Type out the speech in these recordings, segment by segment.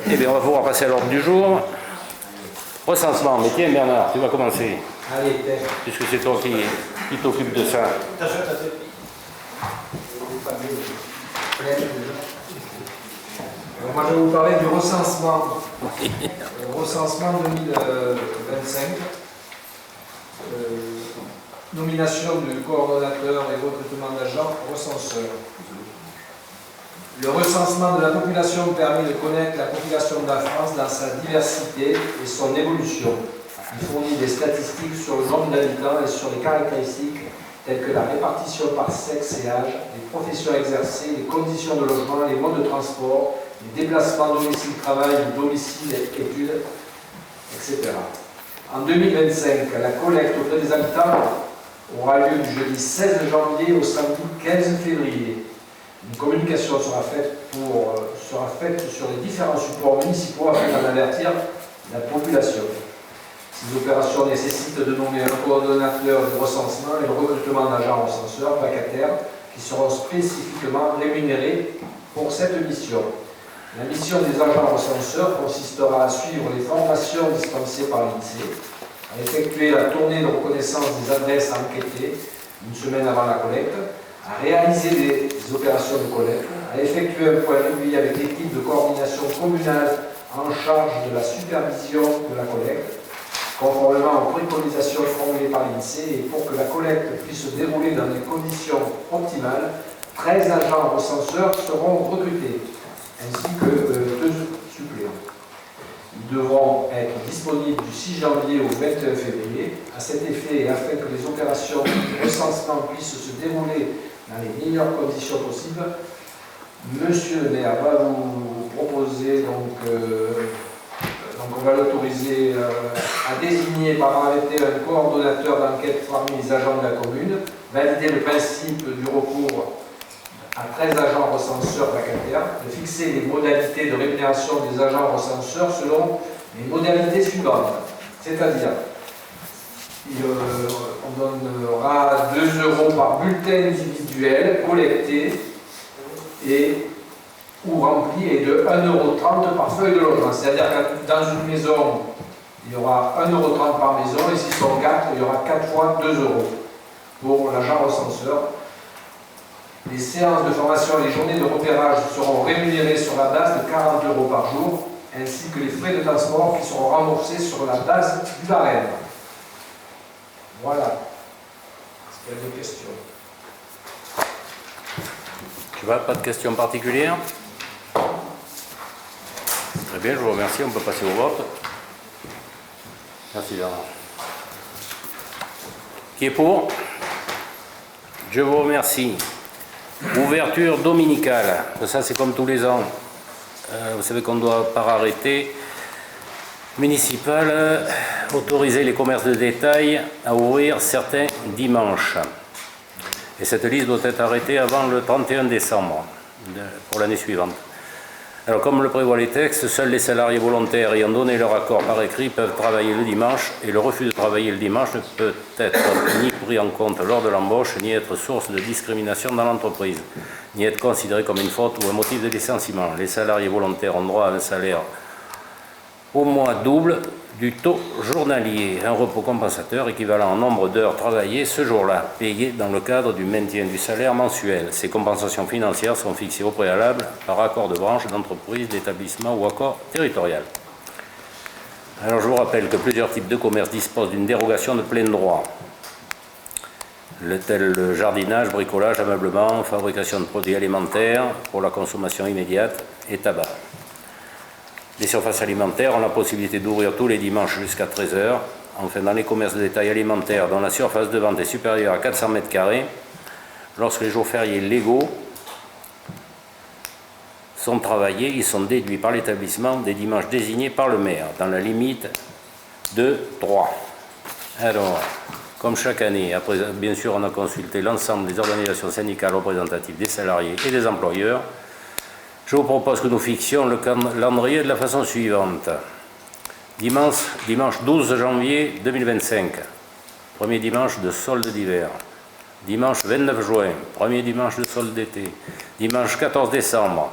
Eh bien, on va pouvoir passer à l'ordre du jour. Recensement. Mais tiens, Bernard, tu vas commencer. Allez, puisque c'est toi qui t'occupe de ça. Moi, je vais vous parler du recensement. Recensement 2025. Nomination du coordonnateur et recrutement d'agents recenseurs. Le recensement de la population permet de connaître la population de la France dans sa diversité et son évolution. Il fournit des statistiques sur le nombre d'habitants et sur les caractéristiques telles que la répartition par sexe et âge, les professions exercées, les conditions de logement, les modes de transport, les déplacements domicile-travail, domicile-études, etc. En 2025, la collecte auprès des habitants aura lieu du jeudi 16 janvier au samedi 15 février. Une communication sera faite sur les différents supports municipaux afin d'en avertir la population. Ces opérations nécessitent de nommer un coordonnateur de recensement et le recrutement d'agents recenseurs vacataires qui seront spécifiquement rémunérés pour cette mission. La mission des agents recenseurs consistera à suivre les formations dispensées par l'INSEE, à effectuer la tournée de reconnaissance des adresses enquêtées une semaine avant la collecte, à réaliser des opérations de collecte, à effectuer un point régulier avec l'équipe de coordination communale en charge de la supervision de la collecte, conformément aux préconisations formulées par l'INSEE, et pour que la collecte puisse se dérouler dans des conditions optimales, 13 agents recenseurs seront recrutés, ainsi que 2 suppléants. Ils devront être disponibles du 6 janvier au 21 février. À cet effet, et afin que les opérations de recensement puissent se dérouler dans les meilleures conditions possibles, Monsieur le maire va vous proposer, donc on va l'autoriser à désigner par arrêté un coordonnateur d'enquête parmi les agents de la commune, valider le principe du recours à 13 agents recenseurs vacataires, de fixer les modalités de rémunération des agents recenseurs selon les modalités suivantes. C'est-à-dire, on donnera 2 € par bulletin individuel collecté ou rempli et de 1,30 € par feuille de logement. C'est-à-dire que dans une maison, il y aura 1,30 € par maison et s'ils sont 4, il y aura 4 fois 2 € pour l'agent recenseur. Les séances de formation et les journées de repérage seront rémunérées sur la base de 40 € par jour, ainsi que les frais de transport qui seront remboursés sur la base du barème. Voilà. Est-ce qu'il y a des questions? Tu vois, pas de questions particulières? Très bien, je vous remercie. On peut passer au vote. Merci Bernard. Qui est pour? Je vous remercie. Ouverture dominicale. Ça, c'est comme tous les ans. Vous savez qu'on doit, par arrêté municipal, autoriser les commerces de détail à ouvrir certains dimanches. Et cette liste doit être arrêtée avant le 31 décembre pour l'année suivante. Alors, comme le prévoient les textes, seuls les salariés volontaires ayant donné leur accord par écrit peuvent travailler le dimanche, et le refus de travailler le dimanche ne peut être ni pris en compte lors de l'embauche, ni être source de discrimination dans l'entreprise, ni être considéré comme une faute ou un motif de licenciement. Les salariés volontaires ont droit à un salaire au moins double du taux journalier, un repos compensateur équivalent au nombre d'heures travaillées ce jour-là, payé dans le cadre du maintien du salaire mensuel. Ces compensations financières sont fixées au préalable par accord de branche, d'entreprise, d'établissement ou accord territorial. Alors je vous rappelle que plusieurs types de commerces disposent d'une dérogation de plein droit, tel le jardinage, bricolage, ameublement, fabrication de produits alimentaires pour la consommation immédiate et tabac. Les surfaces alimentaires ont la possibilité d'ouvrir tous les dimanches jusqu'à 13 h. Enfin, dans les commerces de détail alimentaires dont la surface de vente est supérieure à 400 m², lorsque les jours fériés légaux sont travaillés, ils sont déduits par l'établissement des dimanches désignés par le maire, dans la limite de 3. Alors, comme chaque année, après, bien sûr, on a consulté l'ensemble des organisations syndicales représentatives des salariés et des employeurs. Je vous propose que nous fixions le calendrier de la façon suivante. Dimanche 12 janvier 2025, premier dimanche de solde d'hiver. Dimanche 29 juin, premier dimanche de solde d'été. Dimanche 14 décembre,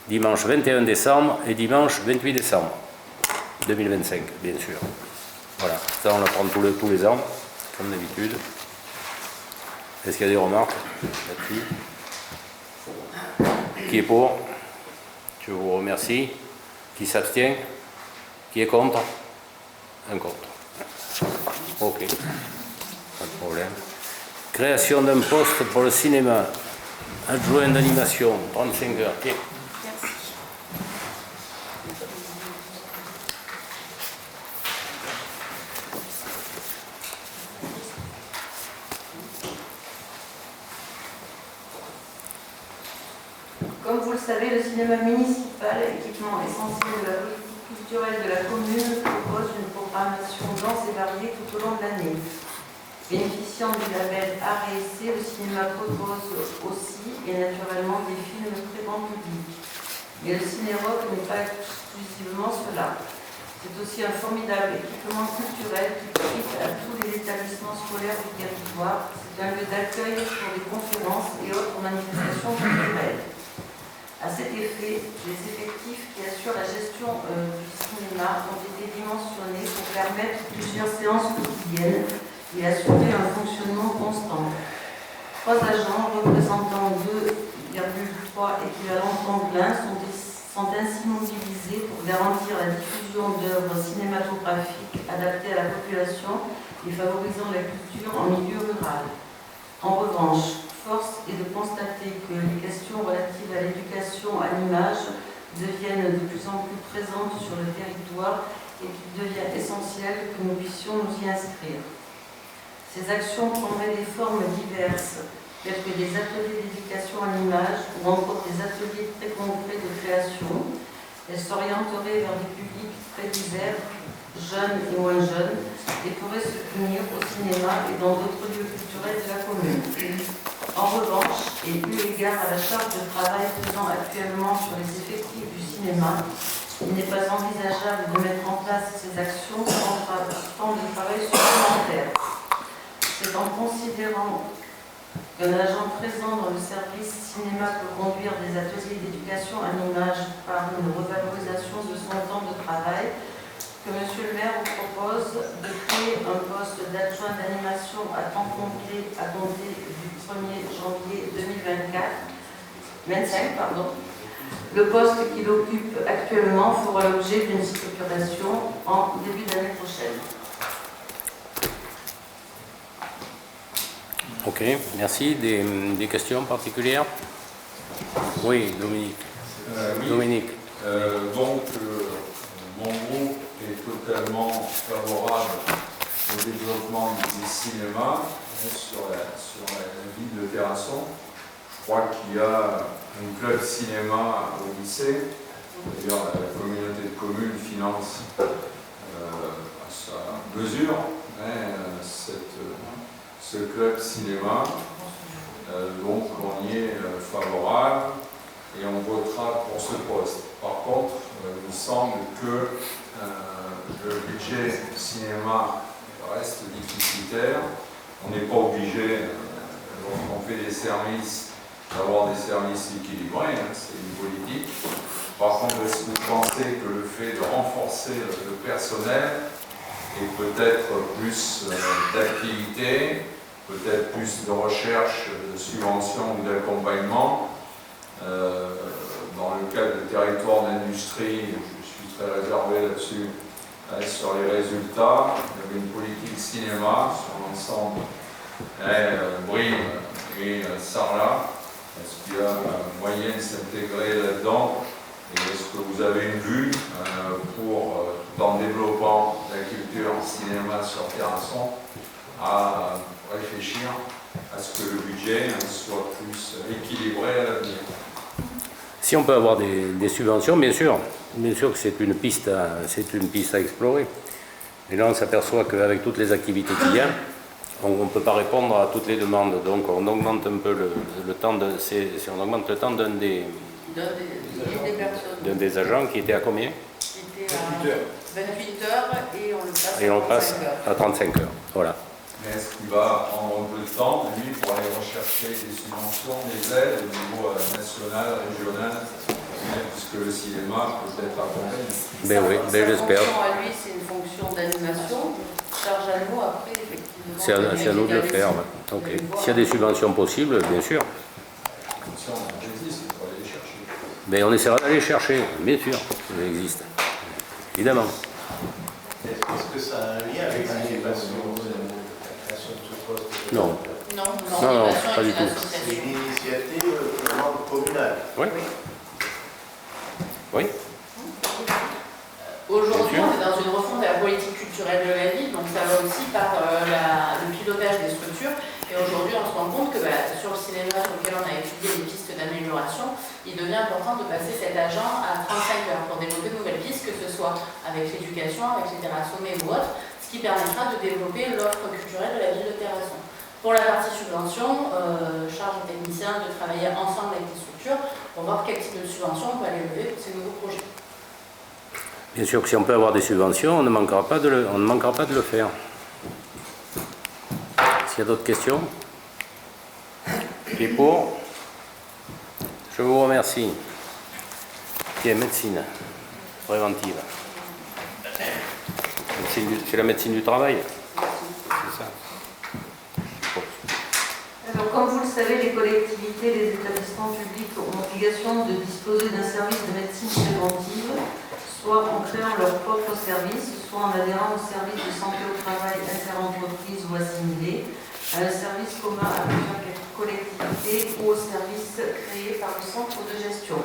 dimanche 21 décembre et dimanche 28 décembre 2025, bien sûr. Voilà, ça on l'apprend tous les ans, comme d'habitude. Est-ce qu'il y a des remarques là-dessus? Qui est pour? Je vous remercie. Qui s'abstient? Qui est contre? Un contre. Ok, pas de problème. Création d'un poste pour le cinéma. Adjoint d'animation, 35 heures. Tiens. Comme vous le savez, le cinéma municipal, équipement essentiel de la politique culturelle de la commune, propose une programmation dense et variée tout au long de l'année. Bénéficiant du label Art et Essai, le cinéma propose aussi et naturellement des films très grand public. Mais le ciné-rock n'est pas exclusivement cela. C'est aussi un formidable équipement culturel qui profite à tous les établissements scolaires du territoire. C'est un lieu d'accueil pour des conférences et autres manifestations culturelles. À cet effet, les effectifs qui assurent la gestion du cinéma ont été dimensionnés pour permettre plusieurs séances quotidiennes et assurer un fonctionnement constant. 3 agents représentant 2,3 équivalents temps plein sont ainsi mobilisés pour garantir la diffusion d'œuvres cinématographiques adaptées à la population et favorisant la culture en milieu rural. En revanche, force est de constater que les questions relatives à l'éducation à l'image deviennent de plus en plus présentes sur le territoire et qu'il devient essentiel que nous puissions nous y inscrire. Ces actions prendraient des formes diverses, telles que des ateliers d'éducation à l'image ou encore des ateliers très concrets de création. Elles s'orienteraient vers des publics très divers, jeunes et moins jeunes, et pourraient se tenir au cinéma et dans d'autres lieux culturels de la commune. En revanche, et eu égard à la charge de travail pesant actuellement sur les effectifs du cinéma, il n'est pas envisageable de mettre en place ces actions sans temps de travail supplémentaire. C'est en considérant qu'un agent présent dans le service cinéma peut conduire des ateliers d'éducation à l'image par une revalorisation de son temps de travail que Monsieur le maire vous propose de créer un poste d'adjoint d'animation à temps complet à compter du 1er janvier 2025. Le poste qu'il occupe actuellement fera l'objet d'une structuration en début d'année prochaine. Ok, merci. Des questions particulières? Oui, Dominique. Oui. Dominique. Mon groupe est totalement favorable au développement du cinéma sur la ville de Terrasson. Je crois qu'il y a un club cinéma au lycée. D'ailleurs, la communauté de communes finance à sa mesure ce club cinéma. Donc on y est favorable et on votera pour ce poste. Par contre, il me semble que le budget cinéma reste déficitaire. On n'est pas obligé, lorsqu'on fait des services, d'avoir des services équilibrés, c'est une politique. Par contre, est-ce que vous pensez que le fait de renforcer le personnel et peut-être plus d'activité, peut-être plus de recherche, de subvention ou d'accompagnement, dans le cadre de territoire d'industrie, je suis très réservé là-dessus, sur les résultats. Il y avait une politique cinéma sur l'ensemble, Brive et Sarlat. Est-ce qu'il y a moyen de s'intégrer là-dedans? Et est-ce que vous avez une vue pour, tout en développant la culture cinéma sur Terrasson, à réfléchir à ce que le budget soit plus équilibré à l'avenir? Si on peut avoir des subventions, bien sûr que c'est une piste à explorer. Et là, on s'aperçoit qu'avec toutes les activités qu'il y a, on ne peut pas répondre à toutes les demandes. Donc, on augmente un peu le temps on augmente le temps d'un des agents qui était à combien? Qui était à 28 heures et on le passe à 35 heures. Voilà. Mais est-ce qu'il va prendre un peu de temps, lui, pour aller rechercher des subventions, des aides au niveau national, régional? puisque le cinéma peut être accompagné. Ben oui, ben j'espère. Sa fonction à lui, c'est une fonction d'animation. Charge à nous après, effectivement. C'est à nous de le faire. Ouais. Ok. S'il y a des subventions possibles, bien sûr. Si on existe, il faut aller les chercher. Mais on essaiera d'aller chercher, bien sûr, ça existe. Évidemment. Est-ce que ça a un lien avec l'animation, la création de ce poste? Non. Non, Non, l'animation pas est du une tout. association. C'est une initiative purement communale. Oui. Oui. Aujourd'hui, Bien sûr. on est dans une refonte de la politique culturelle de la ville, donc ça va aussi par le pilotage des structures. Et aujourd'hui, on se rend compte que sur le cinéma sur lequel on a étudié les pistes d'amélioration, il devient important de passer cet agent à 35 heures pour développer de nouvelles pistes, que ce soit avec l'éducation, avec les Terrassonnés ou autres, ce qui permettra de développer l'offre culturelle de la ville de Terrasson. Pour la partie subvention, charge aux techniciens de travailler ensemble avec les structures pour voir quel type de subvention on peut aller lever pour ces nouveaux projets. Bien sûr que si on peut avoir des subventions, on ne manquera pas de le faire. S'il y a d'autres questions? Qui est pour? Je vous remercie. Qui est médecine préventive? C'est la médecine du travail? C'est ça. Alors, comme vous le savez, les collectivités et les établissements publics ont l'obligation de disposer d'un service de médecine préventive, soit en créant leur propre service, soit en adhérant au service de santé au travail interentreprise ou assimilé, à un service commun à plusieurs collectivités ou au service créé par le centre de gestion.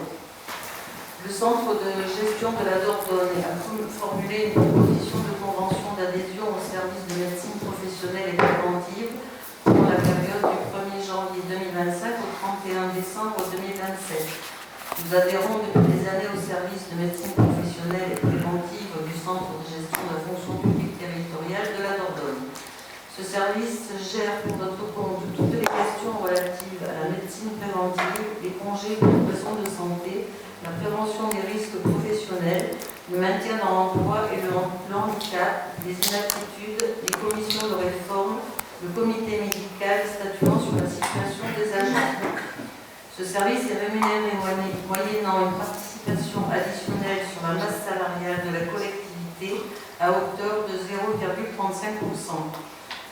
Le centre de gestion de la Dordogne a formulé une proposition de convention d'adhésion au service de médecine professionnelle et préventive pour la période du 1er janvier 2025 au 31 décembre 2027. Nous adhérons depuis des années au service de médecine professionnelle et préventive du Centre de gestion de la fonction publique territoriale de la Dordogne. Ce service gère pour notre compte toutes les questions relatives à la médecine préventive, les congés pour raisons de santé, la prévention des risques professionnels, le maintien dans l'emploi et le handicap, les inaptitudes, les commissions de réforme, le comité médical statuant sur la situation des agents. Ce service est rémunéré moyennant une participation additionnelle sur la masse salariale de la collectivité à hauteur de 0,35%.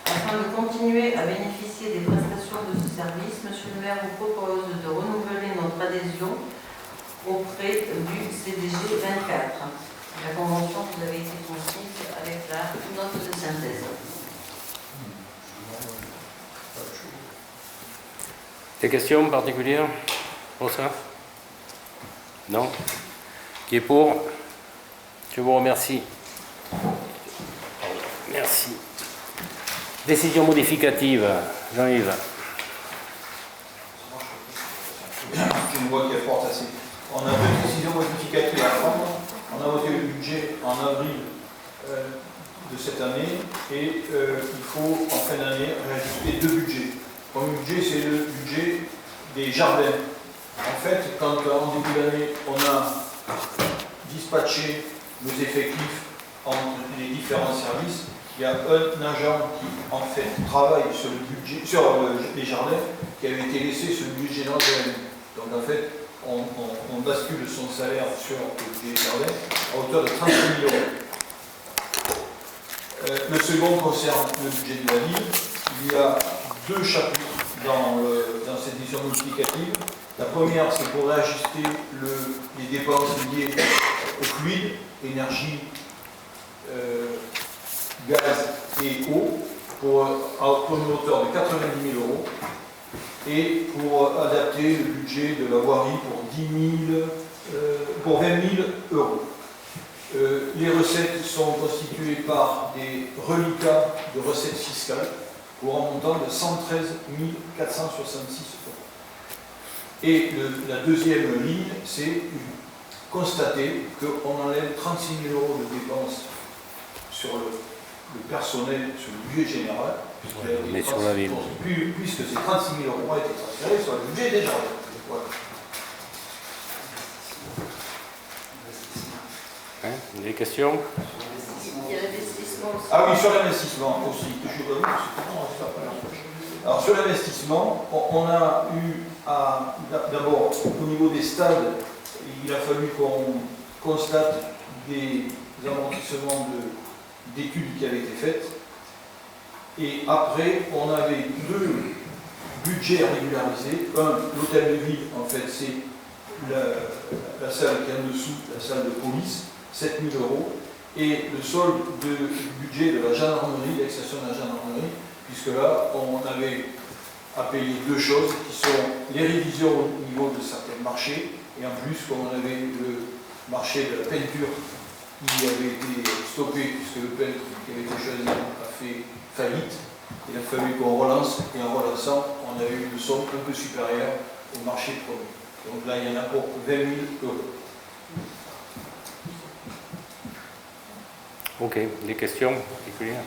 Afin de continuer à bénéficier des prestations de ce service, M. le maire vous propose de renouveler notre adhésion auprès du CDG 24. La convention vous avait été transmise avec la note de synthèse. Des questions particulières pour ça? Non? Qui est pour? Je vous remercie. Merci. Décision modificative, Jean-Yves. C'est une loi qui apporte assez. On a deux décisions modificatives à prendre. On a voté le budget en avril de cette année et il faut en fin d'année rajouter deux budgets. Le premier budget, c'est le budget des jardins. En fait, quand en début d'année, on a dispatché nos effectifs entre les différents services, il y a un agent qui, en fait, travaille sur le budget, sur les jardins, qui avait été laissé sur le budget général de l'année. Donc, en fait, on bascule son salaire sur le budget jardin à hauteur de 35 000 €. Le second concerne le budget de la ville. Il y a deux chapitres dans cette décision multiplicative. La première, c'est pour réajuster les dépenses liées au fluide, énergie, gaz et eau, pour une hauteur de 90 000 € et pour adapter le budget de la voirie pour 20 000 €. Les recettes sont constituées par des reliquats de recettes fiscales pour un montant de 113 466 €. Et la deuxième ligne, c'est constater qu'on enlève 36 000 € de dépenses sur le personnel, sur le budget général, mais sur la ville. Puisque ces 36 000 € ont été transférés sur le budget des gens. Voilà. Des questions? Il y a l'investissement aussi. Ah oui, sur l'investissement aussi. Alors sur l'investissement, on a eu d'abord au niveau des stades, il il a fallu qu'on constate des amortissements d'études qui avaient été faites. Et après, on avait 2 budgets à régulariser. Un, l'hôtel de ville, en fait, c'est la salle qui est en dessous, la salle de police, 7 000 €. Et le solde du budget de la gendarmerie, l'extension de la gendarmerie, puisque là, on avait à payer 2 choses, qui sont les révisions au niveau de certains marchés, et en plus, comme on avait le marché de la peinture qui avait été stoppé, puisque le peintre qui avait été choisi a fait faillite, il a fallu qu'on relance, et en relançant, on a eu une somme un peu supérieure au marché premier. Donc là, il y en a pour 20 000 €. Ok, des questions particulières?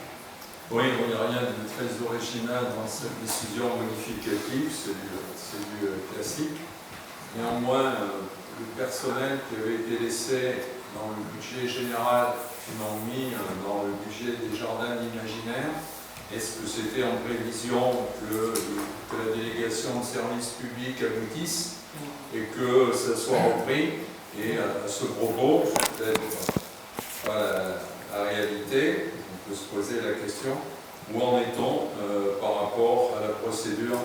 Oui, il n'y a rien de très original dans cette décision modificative, c'est du classique. Néanmoins, le personnel qui avait été laissé dans le budget général, qu'ils ont mis dans le budget des jardins imaginaires, est-ce que c'était en prévision que la délégation de service public aboutisse et que ça soit repris? Et à ce propos, c'est peut-être pas la réalité, on peut se poser la question, où en est-on par rapport à la procédure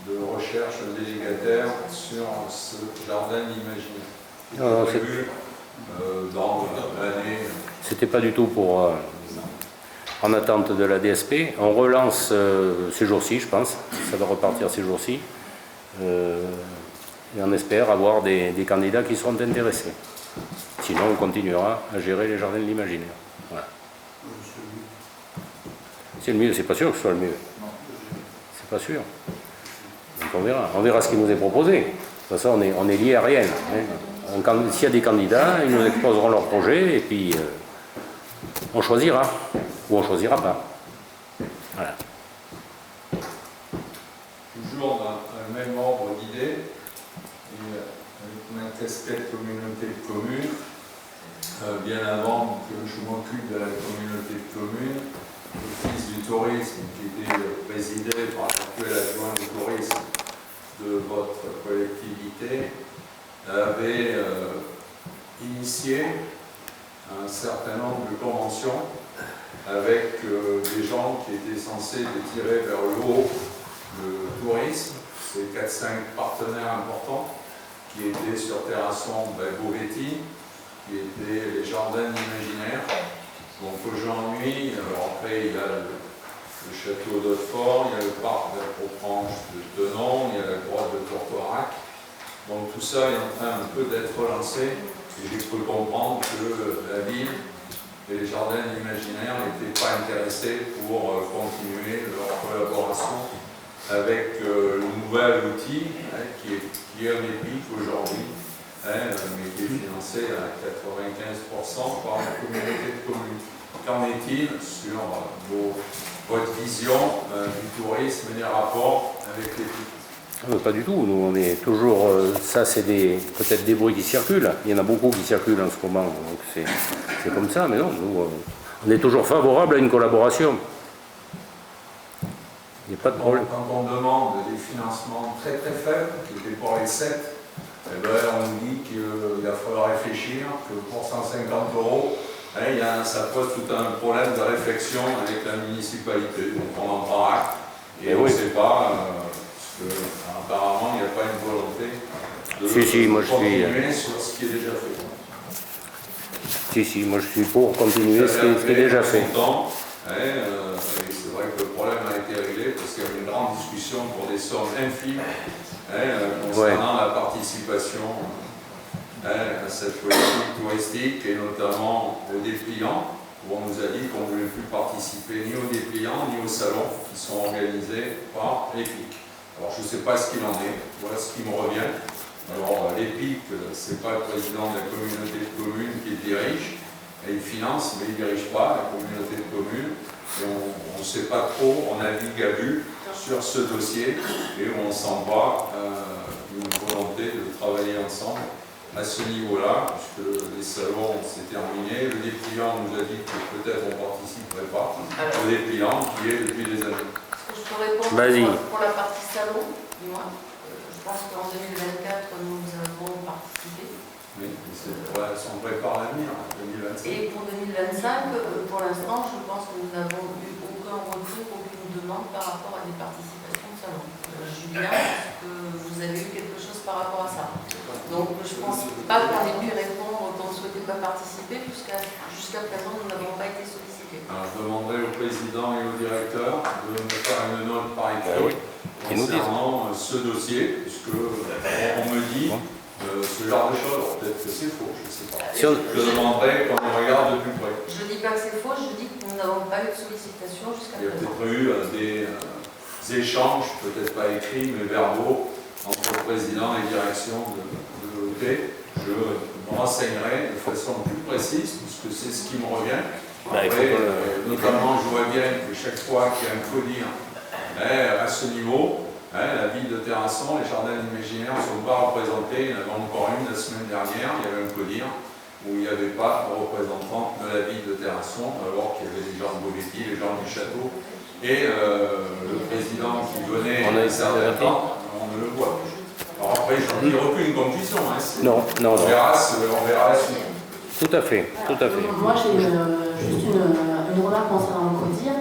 de recherche délégataire sur ce jardin imaginaire prévu dans l'année? C'était pas du tout pour en attente de la DSP. On relance ces jours-ci, je pense. Ça va repartir ces jours-ci. Et on espère avoir des candidats qui seront intéressés. Sinon, on continuera à gérer les jardins de l'imaginaire. Voilà. C'est le mieux, c'est pas sûr que ce soit le mieux. C'est pas sûr. Donc on verra. On verra ce qui nous est proposé. De toute façon, on est lié à rien. Hein. S'il y a des candidats, ils nous exposeront leur projet et puis on choisira. Ou on ne choisira pas. Voilà. Toujours dans le même ordre d'idées, avec ma casquette communauté de communes, bien avant que je m'occupe de la communauté de communes, l'Office du tourisme, qui était présidé par l'actuel adjoint du tourisme de votre collectivité, avait initié un certain nombre de conventions avec des gens qui étaient censés tirer vers le haut le tourisme. C'est 4-5 partenaires importants qui étaient sur Terrasson Beauvetti, qui étaient les jardins imaginaires. Donc aujourd'hui, après il y a le château d'Hautefort, il y a le parc d'Appropranche de Tenon, il y a la grotte de Tortoirac. Donc tout ça est en train un peu d'être relancé et j'ai cru comprendre que la ville et les jardins imaginaires n'étaient pas intéressés pour continuer leur collaboration avec le nouvel outil qui est un EPIC aujourd'hui, mais qui est financé à 95% par la communauté de communes. Qu'en est-il sur votre vision du tourisme et des rapports avec l'EPIC? Pas du tout. Nous, on est toujours. Ça, c'est peut-être des bruits qui circulent. Il y en a beaucoup qui circulent en ce moment. Donc c'est comme ça. Mais non, nous, on est toujours favorable à une collaboration. Il n'y a pas de problème. Quand on demande des financements très très faibles, qui étaient pour les 7, eh ben, on nous dit qu'il va falloir réfléchir, que pour 150 €, ça pose tout un problème de réflexion avec la municipalité. Donc on en prend acte et on ne sait pas. Parce qu'apparemment, il n'y a pas une volonté de continuer sur ce qui est déjà fait. Si, moi je suis pour continuer ce qui est déjà fait. Et c'est vrai que le problème a été réglé parce qu'il y avait une grande discussion pour des sommes infimes concernant la participation à cette politique touristique et notamment aux dépliants, où on nous a dit qu'on ne voulait plus participer ni aux dépliants ni aux salons qui sont organisés par l'EPIC. Alors je ne sais pas ce qu'il en est, voilà ce qui me revient. Alors l'EPIC, ce n'est pas le président de la communauté de communes qui le dirige, et il finance, mais il ne dirige pas la communauté de communes. Et on ne sait pas trop, on navigue à vue sur ce dossier, et on sent pas une volonté de travailler ensemble à ce niveau-là, puisque les salons c'est terminé. Le dépliant nous a dit que peut-être on ne participerait pas au dépliant qui est depuis des années. Je peux répondre pour la partie salon, du moins. Je pense qu'en 2024, nous avons participé. Oui, on prépare l'avenir, 2025. Et pour 2025, pour l'instant, je pense que nous n'avons eu aucun retour, aucune demande par rapport à des participations de salon. Julien, est-ce que vous avez eu quelque chose par rapport à ça? Donc je ne pense pas qu'on ait pu répondre qu'on ne souhaitait pas participer, jusqu'à présent, nous n'avons pas été sollicités. Alors, je demanderai au président et au directeur de me faire une note par écrit concernant ce dossier, puisque on me dit ce genre de choses. Alors, peut-être que c'est faux, je ne sais pas. Je demanderai qu'on regarde de plus près. Je ne dis pas que c'est faux, je dis que nous n'avons pas eu de sollicitation jusqu'à Il y a présent. peut-être eu des échanges, peut-être pas écrits, mais verbaux, entre le président et la direction de l'OT. Je me renseignerai de façon plus précise, puisque c'est ce qui me revient. Après, notamment, je vois bien que chaque fois qu'il y a un codir à ce niveau, la ville de Terrasson, les jardins imaginaires ne sont pas représentés. Il y en avait encore une la semaine dernière, il y avait un codir où il n'y avait pas de représentant de la ville de Terrasson, alors qu'il y avait les gens de Bovetti, les gens du château, et le président qui venait à un certain temps, on ne le voit plus. Alors après, je n'en tire aucune conclusion. Non. On verra la suite. Tout à fait. Moi, j'ai juste une remarque concernant le CODIR.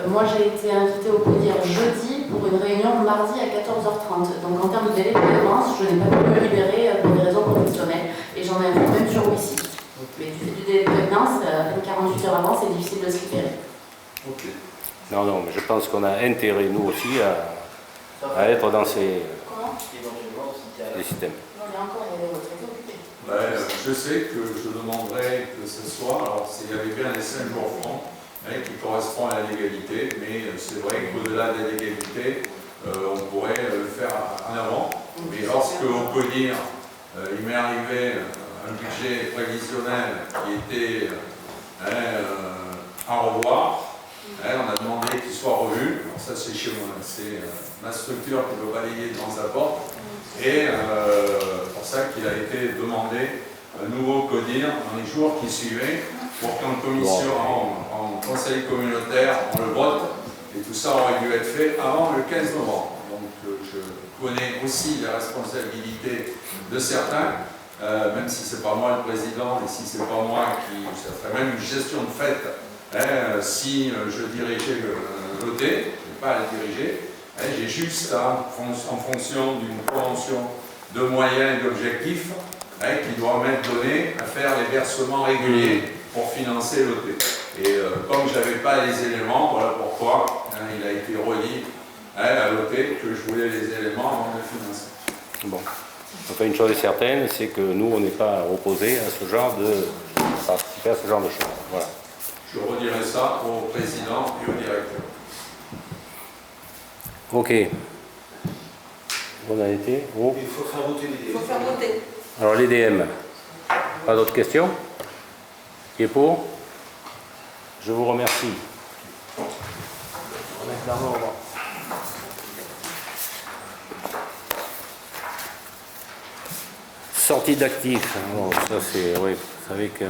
Moi, j'ai été invitée au CODIR jeudi pour une réunion mardi à 14h30. Donc, en termes de délai de réponse, je n'ai pas pu me libérer pour des raisons professionnelles. Et j'en ai un même sur ici. Mais du fait du délai de prévenance, 48 heures avant, c'est difficile de se libérer. Ok. Non, mais je pense qu'on a intérêt, nous aussi, à être dans ces systèmes. Non, mais encore, il y a des retraités occupés. Je sais que je demanderai que ce soit, alors il y avait bien les 5 jours francs qui correspondent à la légalité, mais c'est vrai qu'au-delà de la légalité, on pourrait le faire en avant. Mais lorsque au CODIR, il m'est arrivé un budget prévisionnel qui était à revoir, on a demandé qu'il soit revu. Alors ça c'est chez moi, c'est ma structure qui veut balayer devant sa porte. Et pour ça qu'il a été demandé un nouveau CODIR dans les jours qui suivaient pour qu'en commission, en conseil communautaire, on le vote. Et tout ça aurait dû être fait avant le 15 novembre. Donc je connais aussi les responsabilités de certains, même si ce n'est pas moi le président et si ce n'est pas moi qui... Ça ferait même une gestion de fait si je dirigeais l'OT, je n'ai pas à le diriger. J'ai juste en fonction d'une convention de moyens et d'objectifs qui doit m'être donnée à faire les versements réguliers pour financer l'OT. Et comme je n'avais pas les éléments, voilà pourquoi il a été redit à l'OT que je voulais les éléments avant de le financer. Bon. Enfin, une chose est certaine, c'est que nous, on n'est pas opposés à ce genre de participer à ce genre de choses. Voilà. Je redirai ça au président et au directeur. Ok. On a été au... Il faut faire voter les Il faut faire voter. Alors, l'EDM. Pas d'autres questions? Qui est pour? Je vous remercie. Sortie d'actifs. Bon, ça c'est... Oui, vous savez que...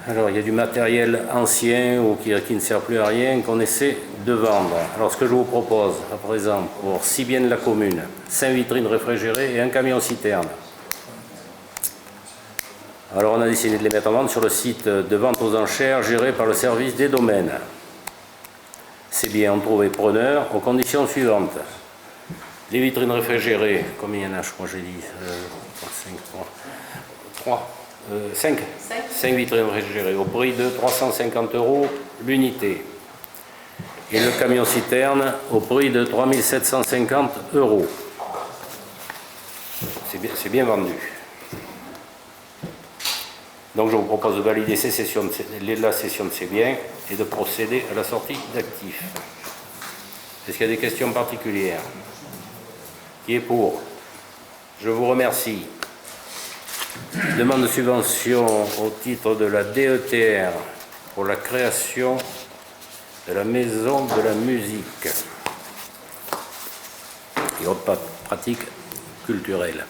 Alors, il y a du matériel ancien ou qui ne sert plus à rien qu'on essaie de vendre. Alors, ce que je vous propose à présent pour 6 biens de la commune, 5 vitrines réfrigérées et un camion citerne. Alors, on a décidé de les mettre en vente sur le site de vente aux enchères géré par le service des domaines. Ces biens ont trouvé preneur aux conditions suivantes. Les vitrines réfrigérées, combien il y en a, je crois, j'ai dit 5 vitrines réfrigérées au prix de 350 € l'unité. Et le camion citerne au prix de 3 750 €. C'est bien vendu. Donc je vous propose de valider la cession de ces biens et de procéder à la sortie d'actifs. Est-ce qu'il y a des questions particulières? Qui est pour? Je vous remercie. Demande de subvention au titre de la DETR pour la création de la maison de la musique et autres pratiques culturelles.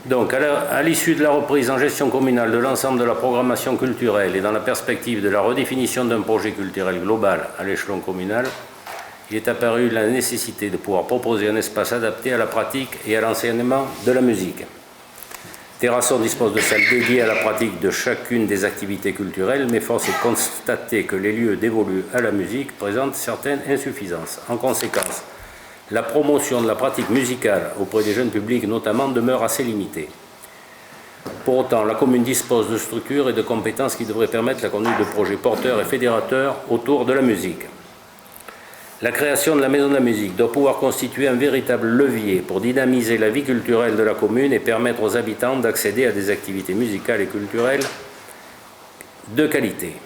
Donc, à l'issue de la reprise en gestion communale de l'ensemble de la programmation culturelle et dans la perspective de la redéfinition d'un projet culturel global à l'échelon communal, il est apparu la nécessité de pouvoir proposer un espace adapté à la pratique et à l'enseignement de la musique. Terrasson dispose de salles dédiées à la pratique de chacune des activités culturelles, mais force est de constater que les lieux dévolus à la musique présentent certaines insuffisances. En conséquence, la promotion de la pratique musicale auprès des jeunes publics notamment demeure assez limitée. Pour autant, la commune dispose de structures et de compétences qui devraient permettre la conduite de projets porteurs et fédérateurs autour de la musique. La création de la Maison de la musique doit pouvoir constituer un véritable levier pour dynamiser la vie culturelle de la commune et permettre aux habitants d'accéder à des activités musicales et culturelles de qualité.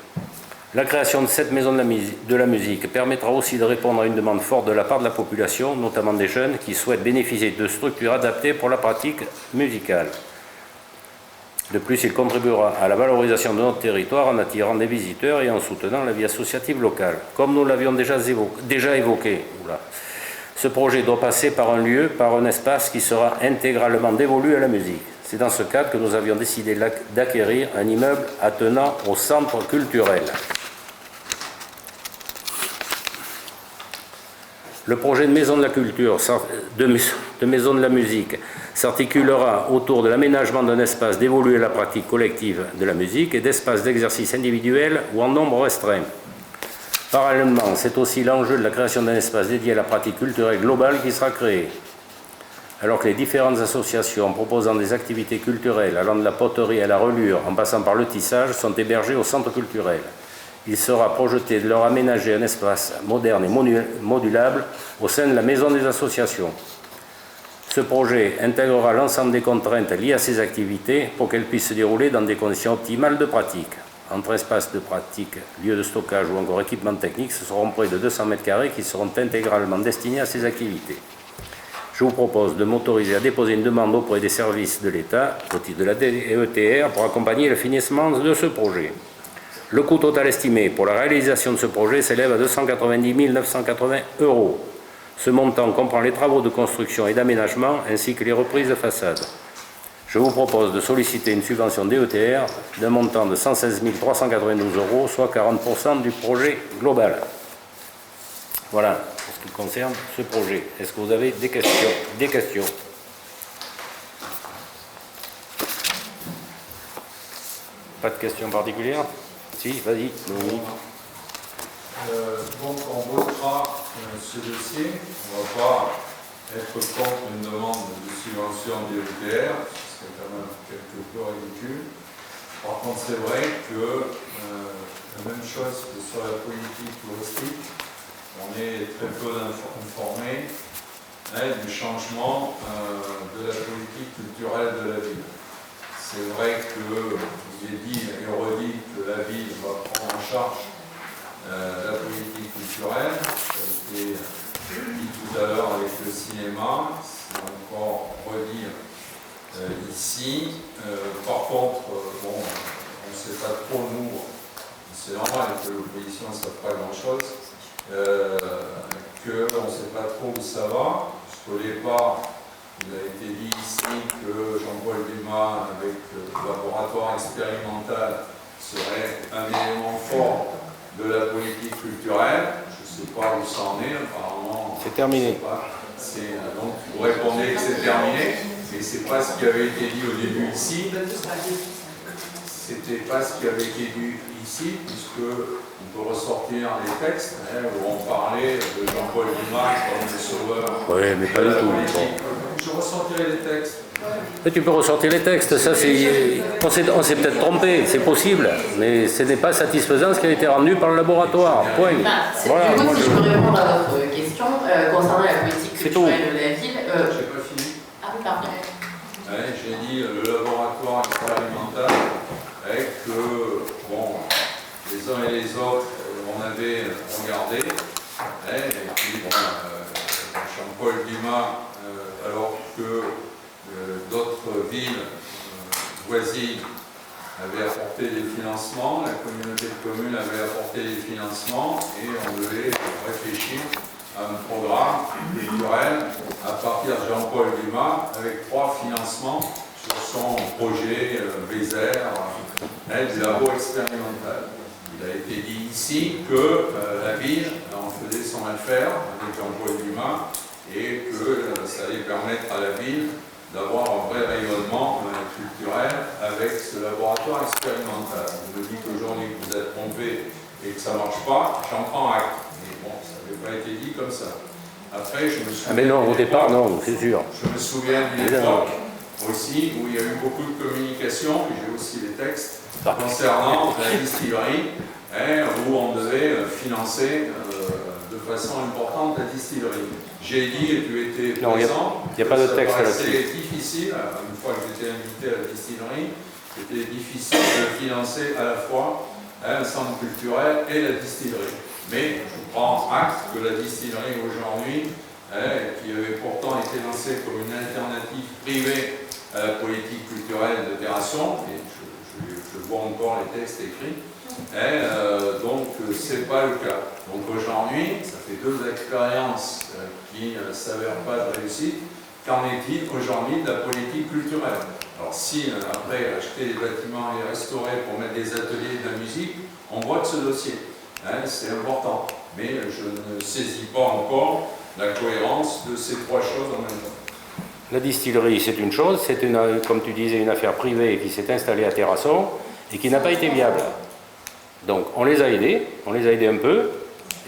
La création de cette Maison de la musique permettra aussi de répondre à une demande forte de la part de la population, notamment des jeunes, qui souhaitent bénéficier de structures adaptées pour la pratique musicale. De plus, il contribuera à la valorisation de notre territoire en attirant des visiteurs et en soutenant la vie associative locale. Comme nous l'avions déjà évoqué, ce projet doit passer par un lieu, par un espace qui sera intégralement dévolu à la musique. C'est dans ce cadre que nous avions décidé d'acquérir un immeuble attenant au centre culturel. Le projet de maison de la culture, de maison de la musique, s'articulera autour de l'aménagement d'un espace dévolu à la pratique collective de la musique et d'espaces d'exercice individuel ou en nombre restreint. Parallèlement, c'est aussi l'enjeu de la création d'un espace dédié à la pratique culturelle globale qui sera créé. Alors que les différentes associations proposant des activités culturelles allant de la poterie à la reliure en passant par le tissage sont hébergées au centre culturel. Il sera projeté de leur aménager un espace moderne et modulable au sein de la maison des associations. Ce projet intégrera l'ensemble des contraintes liées à ces activités pour qu'elles puissent se dérouler dans des conditions optimales de pratique. Entre espaces de pratique, lieux de stockage ou encore équipements techniques, ce seront près de 200 m² qui seront intégralement destinés à ces activités. Je vous propose de m'autoriser à déposer une demande auprès des services de l'État au titre de la DETR pour accompagner le financement de ce projet. Le coût total estimé pour la réalisation de ce projet s'élève à 290 980 €. Ce montant comprend les travaux de construction et d'aménagement ainsi que les reprises de façade. Je vous propose de solliciter une subvention DETR d'un montant de 116 392 €, soit 40% du projet global. Voilà pour ce qui concerne ce projet. Est-ce que vous avez des questions? Des questions? Pas de questions particulières? Si, vas-y. Oui. Donc on votera ce dossier. On ne va pas être contre une demande de subvention DETR, ce serait quand même quelque peu ridicule. Par contre, c'est vrai que la même chose que sur la politique touristique, on est très peu informé du changement de la politique culturelle de la ville. C'est vrai que vous avez dit et redit que la ville va prendre en charge la politique culturelle. Ça a été dit tout à l'heure avec le cinéma, c'est encore redire ici. Par contre, bon, on ne sait pas trop, nous, c'est normal que l'opposition ne sache pas grand-chose, qu'on ne sait pas trop où ça va, puisqu'au départ, il a été dit ici que Jean-Paul Dumas, avec le laboratoire expérimental, serait un élément fort de la politique culturelle. Je ne sais pas où ça en est, apparemment. C'est terminé. Donc, vous répondez que c'est terminé, mais ce n'est pas ce qui avait été dit au début ici. C'était pas ce qui avait été dit ici, puisque on peut ressortir les textes où on parlait de Jean-Paul Dumas comme le sauveur. Oui, mais pas du tout. Je ressortirai les textes. Mais tu peux ressortir les textes, ça c'est. On s'est peut-être trompé, c'est possible, mais ce n'est pas satisfaisant ce qui a été rendu par le laboratoire. Point. Voilà. Du coup, si je peux répondre à votre question concernant la politique culturelle de la ville. J'ai pas fini. Ah oui, pardon. J'ai dit le laboratoire expérimental avec que bon, les uns et les autres, on avait regardé, et puis bon, Jean-Paul Dumas, alors que d'autres villes voisines avaient apporté des financements, la communauté de communes avait apporté des financements, et on devait réfléchir à un programme culturel à partir de Jean-Paul Dumas avec 3 financements sur son projet Bézère, du labo expérimental. Il a été dit ici que la ville, en faisait son affaire avec Jean-Paul Dumas et que ça allait permettre à la ville d'avoir un vrai rayonnement culturel avec ce laboratoire expérimental. Vous me dites qu'aujourd'hui vous êtes trompé et que ça ne marche pas, j'en prends acte. Mais bon, ça n'avait pas été dit comme ça. Après, je me souviens... Ah mais non, au départ, non, c'est sûr. Je me souviens d'une époque aussi où il y a eu beaucoup de communication, j'ai aussi les textes, concernant la distillerie, où on devait financer de façon importante la distillerie. J'ai dit, et tu étais présent, il n'y a pas de texte là-dessus. C'était difficile, une fois que j'étais invité à la distillerie, c'était difficile de financer à la fois un centre culturel et la distillerie. Mais je prends acte que la distillerie aujourd'hui, qui avait pourtant été lancée comme une alternative privée à la politique culturelle de Terrasson, et je vois encore les textes écrits, donc c'est pas le cas. Donc aujourd'hui, ça fait 2 expériences qui ne s'avèrent pas de réussite. Qu'en est-il aujourd'hui de la politique culturelle? Alors si après acheter des bâtiments et restaurer pour mettre des ateliers de la musique, on voit de ce dossier. C'est important. Mais je ne saisis pas encore la cohérence de ces 3 choses en même temps. La distillerie, c'est une chose, c'est comme tu disais, une affaire privée qui s'est installée à Terrasson et qui n'a pas été viable. Donc on les a aidés un peu,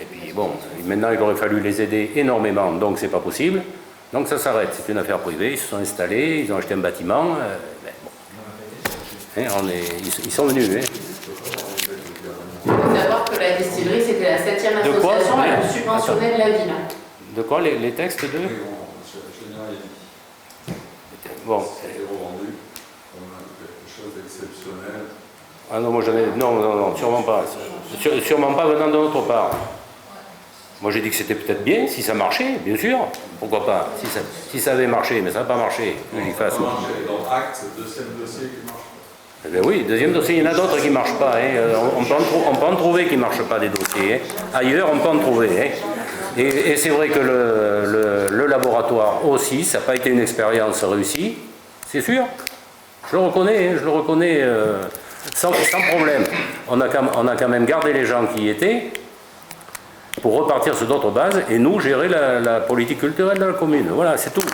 et puis bon, maintenant il aurait fallu les aider énormément, donc c'est pas possible. Donc ça s'arrête, c'est une affaire privée, ils se sont installés, ils ont acheté un bâtiment, bon. Ils sont venus. Il faut savoir que la distillerie, c'était la 7e association la plus subventionnée de la ville. De quoi les textes de Bon. C'était revendu comme quelque chose d'exceptionnel. Ah non, moi j'en ai... Non, sûrement pas. Sûrement pas venant de notre part. Moi j'ai dit que c'était peut-être bien, si ça marchait, bien sûr. Pourquoi pas, si ça avait marché, mais ça n'a pas marché. Donc acte, 2e dossier qui marche pas. Eh bien oui, 2e dossier, il y en a d'autres qui ne marchent pas. On peut en trouver qui ne marchent pas des dossiers. Ailleurs, on peut en trouver. Et c'est vrai que le laboratoire aussi, ça n'a pas été une expérience réussie, c'est sûr. Je le reconnais sans problème. On a quand même gardé les gens qui y étaient pour repartir sur d'autres bases et nous gérer la politique culturelle de la commune. Voilà, c'est tout.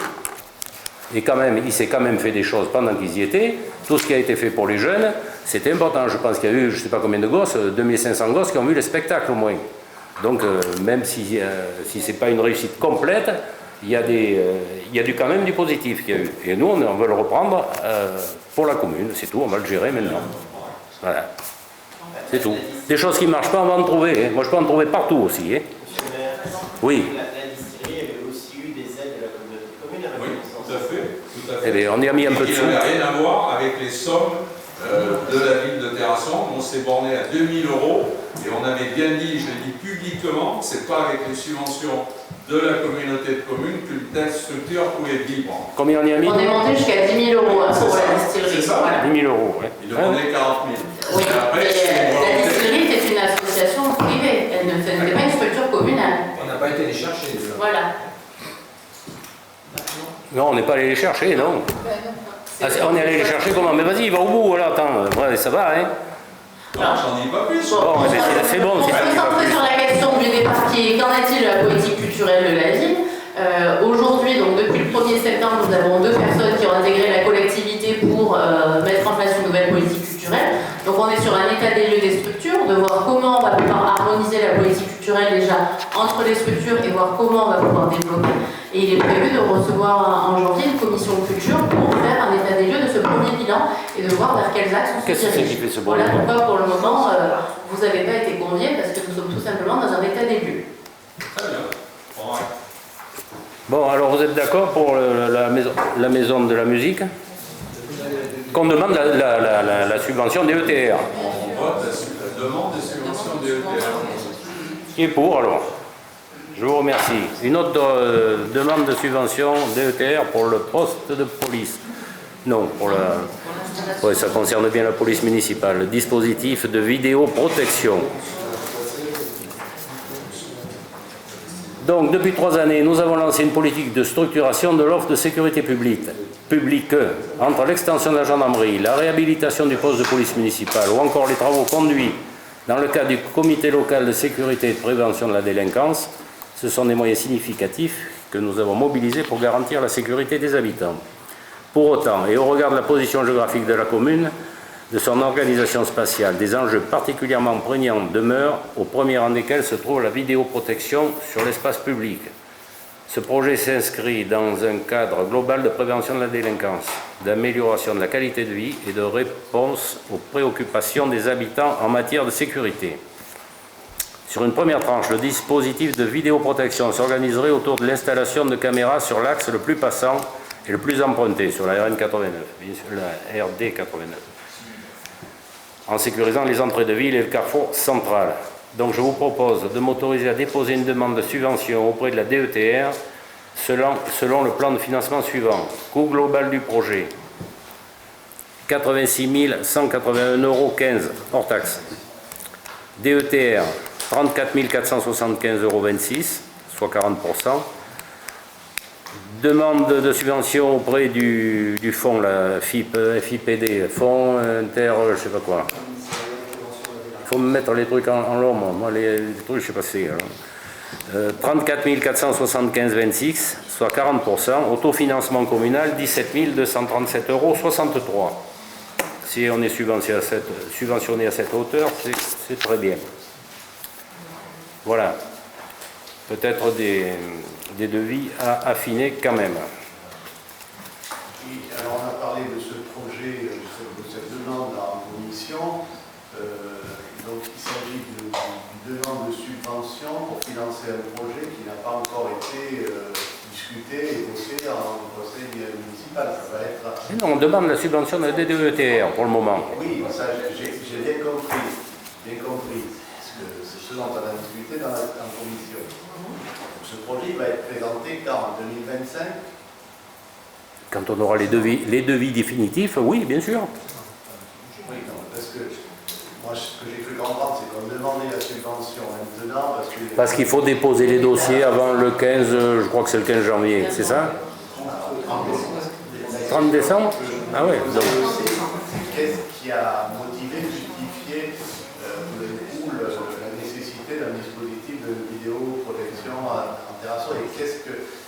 Et quand même, il s'est quand même fait des choses pendant qu'ils y étaient. Tout ce qui a été fait pour les jeunes, c'était important. Je pense qu'il y a eu, je ne sais pas combien de gosses, 2500 gosses qui ont vu le spectacle au moins. Donc, même si ce n'est pas une réussite complète, il y a quand même du positif qu'il y a eu. Et nous, on veut le reprendre pour la commune, c'est tout, on va le gérer maintenant. Voilà. C'est tout. Des choses qui ne marchent pas, on va en trouver. Moi, je peux en trouver partout aussi. Monsieur le maire, oui. La distillerie avait aussi eu des aides de la communauté de communes. Oui, tout à fait. Eh bien, on y a mis un peu de sous. Il n'avait rien à voir avec les sommes de la ville de Terrasson. On s'est borné à 2000 € et on avait bien dit, je l'ai dit publiquement, que ce n'est pas avec les subventions de la communauté de communes qu'une telle structure pouvait vivre. Combien on y a mis? On est monté jusqu'à 10 000 € pour la distillerie. C'est ça, voilà. 10 000 €. Ouais. Il demandait 40 000. Oui, Après, la distillerie, c'est une association privée. Elle ne fait pas une structure communale. On n'a pas été les chercher. Voilà. Non, on n'est pas allé les chercher, non. On est allé les chercher comment? Mais vas-y, va au bout, voilà, attends. Ouais, ça va, hein. Non, j'en dis pas plus. Bon, c'est bon. Pour se concentrer sur la question du départ qui est qu'en est-il de la politique culturelle de la ville? Aujourd'hui, donc depuis le 1er septembre, nous avons 2 personnes qui ont intégré la collectivité pour mettre en place une nouvelle politique culturelle. Donc on est sur un état des lieux des structures, de voir comment on va pouvoir harmoniser la politique culturelle déjà entre les structures et voir comment on va pouvoir développer. Et il est prévu de recevoir en janvier une commission de culture pour faire un état des lieux de ce premier bilan et de voir vers quels axes on se dirige. Qu'est-ce qui fait ce bon Voilà bilan? pourquoi pour le moment vous n'avez pas été conviés parce que nous sommes tout simplement dans un état des lieux. Très bien. Bon, alors vous êtes d'accord pour la maison de la musique? Qu'on demande la subvention des ETR. On vote la demande des subventions des ETR. Qui est pour alors? Je vous remercie. Une autre demande de subvention DETR pour le poste de police. Non, pour la... Oui, ça concerne bien la police municipale. Le dispositif de vidéoprotection. Donc, depuis 3 années, nous avons lancé une politique de structuration de l'offre de sécurité publique, entre l'extension de la gendarmerie, la réhabilitation du poste de police municipale ou encore les travaux conduits Dans le cas du comité local de sécurité et de prévention de la délinquance, ce sont des moyens significatifs que nous avons mobilisés pour garantir la sécurité des habitants. Pour autant, et au regard de la position géographique de la commune, de son organisation spatiale, des enjeux particulièrement prégnants demeurent, au premier rang desquels se trouve la vidéoprotection sur l'espace public. Ce projet s'inscrit dans un cadre global de prévention de la délinquance, d'amélioration de la qualité de vie et de réponse aux préoccupations des habitants en matière de sécurité. Sur une première tranche, le dispositif de vidéoprotection s'organiserait autour de l'installation de caméras sur l'axe le plus passant et le plus emprunté, sur la RN 89, bien sûr la RD 89, en sécurisant les entrées de ville et le carrefour central. Donc je vous propose de m'autoriser à déposer une demande de subvention auprès de la DETR selon le plan de financement suivant. Coût global du projet, 86 181,15 € hors taxe. DETR, 34 475,26 €, soit 40%. Demande de subvention auprès du fonds, la FIPD, Fonds Inter, je sais pas quoi. Il faut me mettre les trucs en l'ombre, moi les trucs je sais pas c'est. 34 475,26 €, soit 40%. Autofinancement communal, 17 237,63 €. Si on est subventionné à cette hauteur, c'est très bien. Voilà. Peut-être des devis à affiner quand même. Oui, alors on a parlé de ce projet, de cette demande en commission. Donc il s'agit d'une demande de subvention pour financer un projet qui n'a pas encore été discuté et voté en conseil municipal. Ça va être... Mais non, on demande la subvention de la DETR pour le moment. Oui, ça j'ai bien compris. Bien compris. C'est ce dont on a discuté en commission. Ce projet va être présenté quand, en 2025 ? Quand on aura les devis définitifs, oui, bien sûr. Oui, non, parce que moi, ce que j'ai cru comprendre, c'est qu'on demandait la subvention maintenant parce qu'il faut déposer les dossiers avant le 15, je crois que c'est le 15 janvier, c'est ça ? 30 décembre ? Ah oui. Qu'est-ce qui a motivé, justifié la nécessité d'un dispositif de vidéoprotection en terrasse et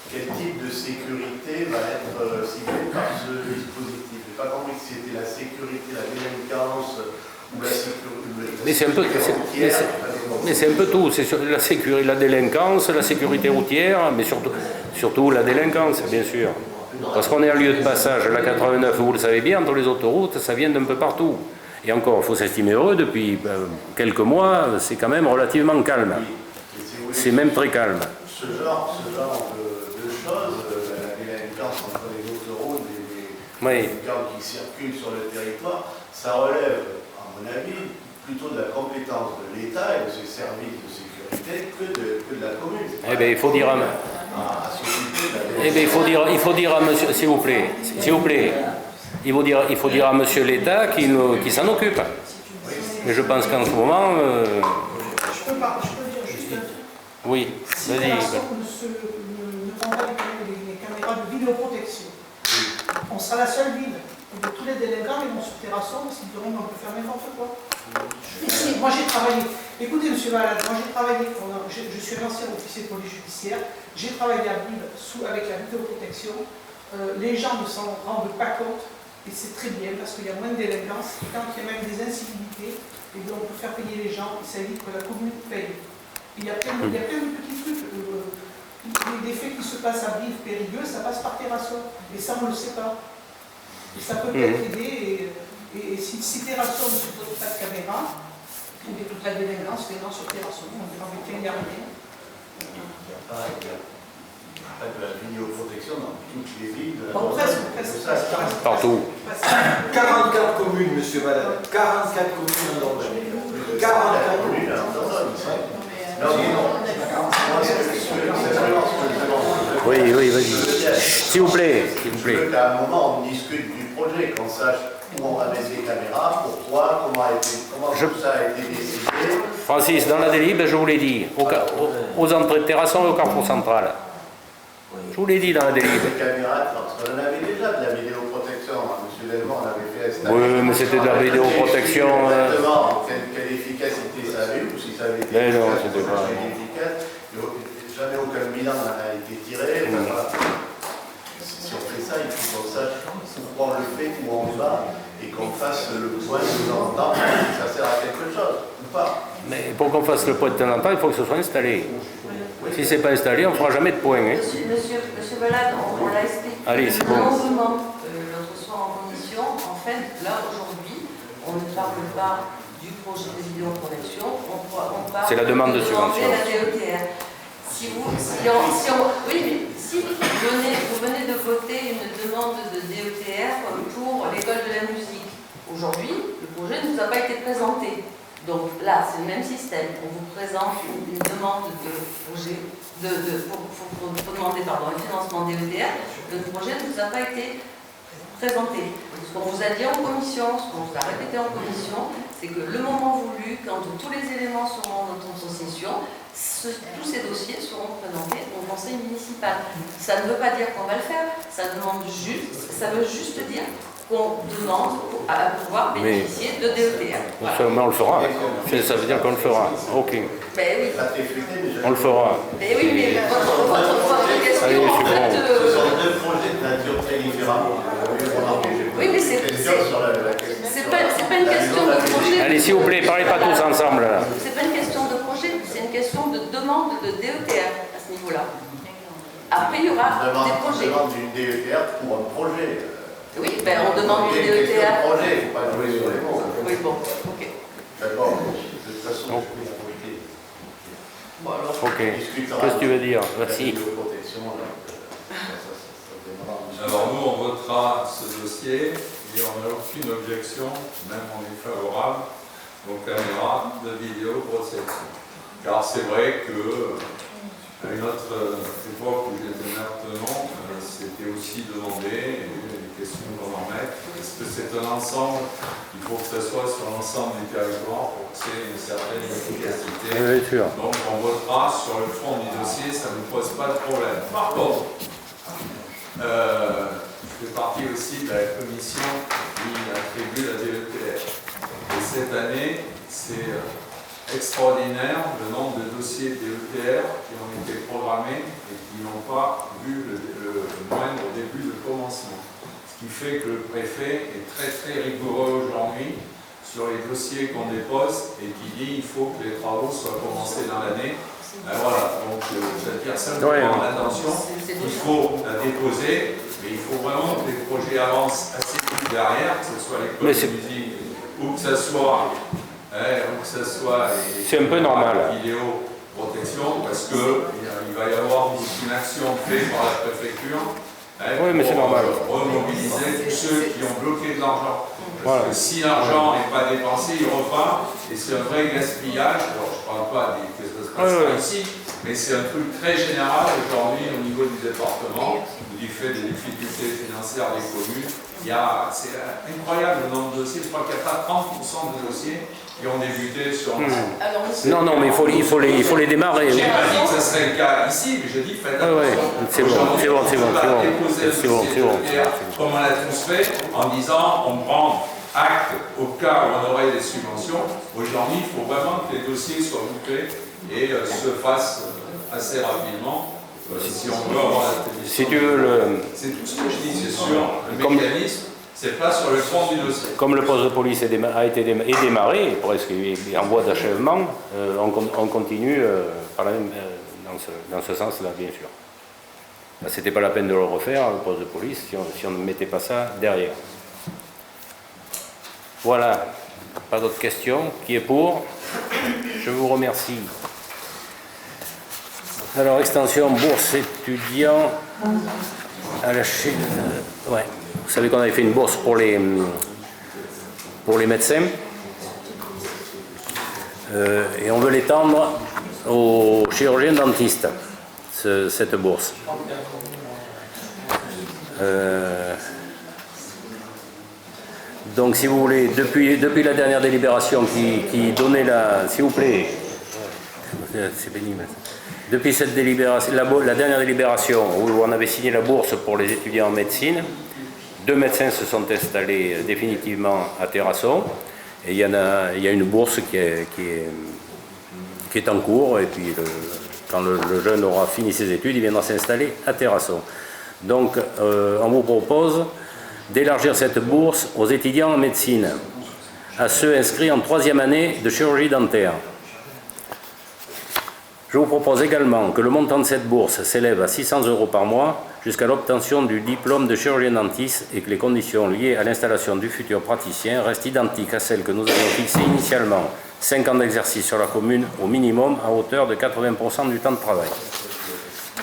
quel type de sécurité va être ciblé par ce dispositif? Je n'ai pas compris si c'était la sécurité, la délinquance ou la sécurité. Mais c'est un peu tout. C'est la sécurité, la délinquance, la sécurité routière, mais surtout la délinquance, bien sûr. Parce qu'on est un lieu de passage, la 89, vous le savez bien, entre les autoroutes, ça vient d'un peu partout. Et encore, il faut s'estimer heureux, depuis quelques mois, c'est quand même relativement calme. C'est même très calme. Ce genre de choses, la délinquance entre les autoroutes et les délinquants qui circulent sur le territoire, ça relève, à mon avis, plutôt de la compétence de l'État et de ses services de sécurité que de la commune. Eh bien, il faut dire il faut dire à monsieur, s'il vous plaît, il faut dire à monsieur l'État qui s'en occupe. Mais je pense qu'en ce moment... Je peux dire juste un truc. Oui, si vas-y. ne prend pas les caméras de vidéoprotection, on sera la seule ville. Donc, tous les délinquants ils vont sur Terrasson parce qu'ils diront qu'on peut faire n'importe quoi. Ici, moi j'ai travaillé, écoutez monsieur Valade, moi j'ai travaillé, je suis un ancien officier de police judiciaire, j'ai travaillé à Ville avec la vidéoprotection, les gens ne s'en rendent pas compte et c'est très bien parce qu'il y a moins de délinquance et quand il y a même des incivilités, et bien, on peut faire payer les gens et ça évite que la commune paye. Il y a plein de petits trucs, des faits qui se passent à Brive, Périgueux, ça passe par Terrasson et ça on ne le sait pas. Et ça peut peut-être aider. Et si Terrasson ne se pose pas de caméra, ou bien toute la délinquance, les gens sur Terrasson, on dira mais tiens, il n'y a rien. Il n'y a pas de la vidéoprotection dans toutes les villes. Bon, presque. Partout. 44 communes, monsieur Valade. 44 communes en Dordogne. 44 communes en Dordogne. Oui, vas-y. S'il vous plaît. Je veux qu'à un moment, on discute du projet, qu'on sache où on va mettre les caméras, pourquoi, comment tout ça a été décidé. Francis, dans la délib, je vous l'ai dit, aux entrées de Terrasson et au carrefour central. Je vous l'ai dit dans la délib. Les caméras, parce qu'on en avait déjà de la vidéoprotection, monsieur Delmont, on avait fait... Oui, mais c'était de la vidéoprotection... Exactement, quelle efficacité ça ça avait eu, ou si ça avait été Mais non, efficace, c'était pas- efficace, jamais aucun bilan n'a été tiré. Enfin, voilà. Si on fait ça, il faut qu'on sache pourquoi on le fait, où on va, et qu'on fasse le point de temps en temps, si ça sert à quelque chose, ou pas. Mais pour qu'on fasse le point de temps en temps, il faut que ce soit installé. Si ce n'est pas installé, on ne fera jamais de point. Hein. Monsieur Balade, on l'a expliqué. Allez, c'est bon. Longuement l'autre soir en commission. En fait, là, aujourd'hui, on ne parle pas du projet de vidéoprotection, on parle C'est la demande de subvention. la DETR. Si vous venez de voter une demande de DETR pour l'école de la musique. Aujourd'hui, le projet ne nous a pas été présenté. Donc là, c'est le même système. On vous présente une demande de projet, pour demander un financement DETR. Le projet ne nous a pas été présenté. Ce qu'on vous a dit en commission, ce qu'on vous a répété en commission, c'est que le moment voulu, quand tous les éléments seront dans notre possession, tous ces dossiers seront présentés au conseil municipal. Ça ne veut pas dire qu'on va le faire, ça veut juste dire qu'on demande à pouvoir bénéficier de DETR. Voilà. Mais on le fera. Ça veut dire qu'on le fera. Ok. Ben oui. On le fera. Mais oui, mais votre question, Allez, en c'est fait... bon. Ce sont deux projets de nature très différente. Oui, mais c'est pas une question de projet. Allez, s'il vous plaît, parlez pas tous ensemble. Là. C'est pas une question de projet, c'est une question de demande de DETR à ce niveau-là. Après, il y aura des projets. On demande une DETR pour un projet. Oui, ben on demande une DETR. Il ne faut pas jouer sur les mots. Oui, bon, ok. D'accord, de toute façon, je peux y apporter. Bon, alors. Ok. Qu'est-ce que tu veux dire? Vas-y. Alors nous, on votera ce dossier et on n'a aucune objection, même on est favorable aux caméras de vidéoprotection. Car c'est vrai que à une autre époque où j'étais maire de Tenon, c'était aussi demandé, et il y a des questions qu'on en mette. Est-ce que c'est un ensemble? Il faut que ce soit sur l'ensemble du territoire pour que c'est une certaine efficacité. Oui, sûr. Donc on votera sur le fond du dossier, ça ne pose pas de problème. Par contre, je fais partie aussi de la commission qui attribue la DETR. Et cette année, c'est extraordinaire le nombre de dossiers DETR qui ont été programmés et qui n'ont pas vu le moindre début de commencement. Ce qui fait que le préfet est très très rigoureux aujourd'hui sur les dossiers qu'on dépose et qui dit qu'il faut que les travaux soient commencés dans l'année. Voilà, donc j'attire simplement l'attention, il faut la déposer, mais il faut vraiment que les projets avancent assez vite derrière, que ce soit l'école de musique ou que ce soit, c'est un peu normal. La vidéoprotection, parce qu'il va y avoir une action faite par la préfecture. Oui, mais c'est normal. Remobiliser tous ceux qui ont bloqué de l'argent. Parce Voilà. que si l'argent n'est pas dépensé, il repart, et c'est un vrai gaspillage. Alors, je ne parle pas que ça se passe pas ici, mais c'est un truc très général aujourd'hui au niveau du département, du fait des difficultés financières des communes. C'est incroyable le nombre de dossiers. Je crois qu'il n'y a pas 30% de dossiers qui ont débuté sur... Non, mais il faut les démarrer. J'ai pas dit que ce serait le cas ici, mais je dis faites attention. C'est bon. Comme on l'a tous fait, en disant on prend acte au cas où on aurait des subventions. Aujourd'hui, il faut vraiment que les dossiers soient bouclés et se fassent assez rapidement. Si on veut avoir la télévision. Si tu veux c'est tout ce que je dis, c'est sur le mécanisme, c'est pas sur le fond du dossier. Comme le poste de police est démarré, presque en voie d'achèvement, on continue dans ce sens-là, bien sûr. C'était pas la peine de le refaire, le poste de police, si on ne mettait pas ça derrière. Voilà, pas d'autres questions. Qui est pour? Je vous remercie. Alors, extension bourse étudiant à la Chine. Ouais. Vous savez qu'on avait fait une bourse pour les médecins. Et on veut l'étendre aux chirurgiens dentistes, cette bourse. Donc, si vous voulez, depuis la dernière délibération qui donnait la... S'il vous plaît, c'est pénible. Depuis cette délibération, la dernière délibération où on avait signé la bourse pour les étudiants en médecine, 2 médecins se sont installés définitivement à Terrasson. Et il y a une bourse qui est qui est en cours, et puis quand le jeune aura fini ses études, il viendra s'installer à Terrasson. Donc on vous propose d'élargir cette bourse aux étudiants en médecine, à ceux inscrits en 3e année de chirurgie dentaire. Je vous propose également que le montant de cette bourse s'élève à 600 € par mois jusqu'à l'obtention du diplôme de chirurgien dentiste et que les conditions liées à l'installation du futur praticien restent identiques à celles que nous avions fixées initialement. 5 ans d'exercice sur la commune au minimum à hauteur de 80% du temps de travail.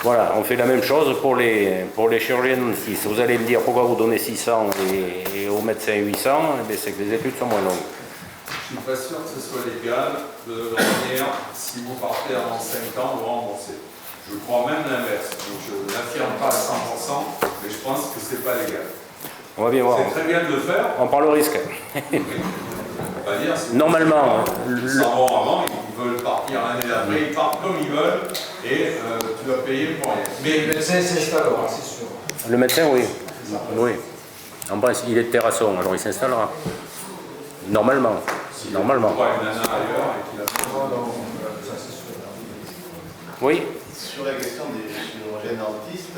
Voilà, on fait la même chose pour les chirurgiens dentistes. Vous allez me dire pourquoi vous donnez 600 et aux médecins 800, eh bien, c'est que les études sont moins longues. Je ne suis pas sûr que ce soit légal de revenir, si vous partez avant 5 ans, vous rembourser. Je crois même l'inverse. Donc je n'affirme pas à 100%, mais je pense que ce n'est pas légal. On va bien voir. C'est très bien de le faire. On prend le risque. On va dire, Normalement, ils s'en vont avant, ils veulent partir l'année d'après, ils partent comme ils veulent, et tu vas payer pour rien. Mais le médecin s'installera, c'est sûr. Le médecin, oui. Oui. En principe, il est de Terrasson, alors il s'installera. Normalement. Normalement. Une nana ailleurs et qu'il a Ça, c'est sûr. Oui. Sur la question des chirurgiens dentistes,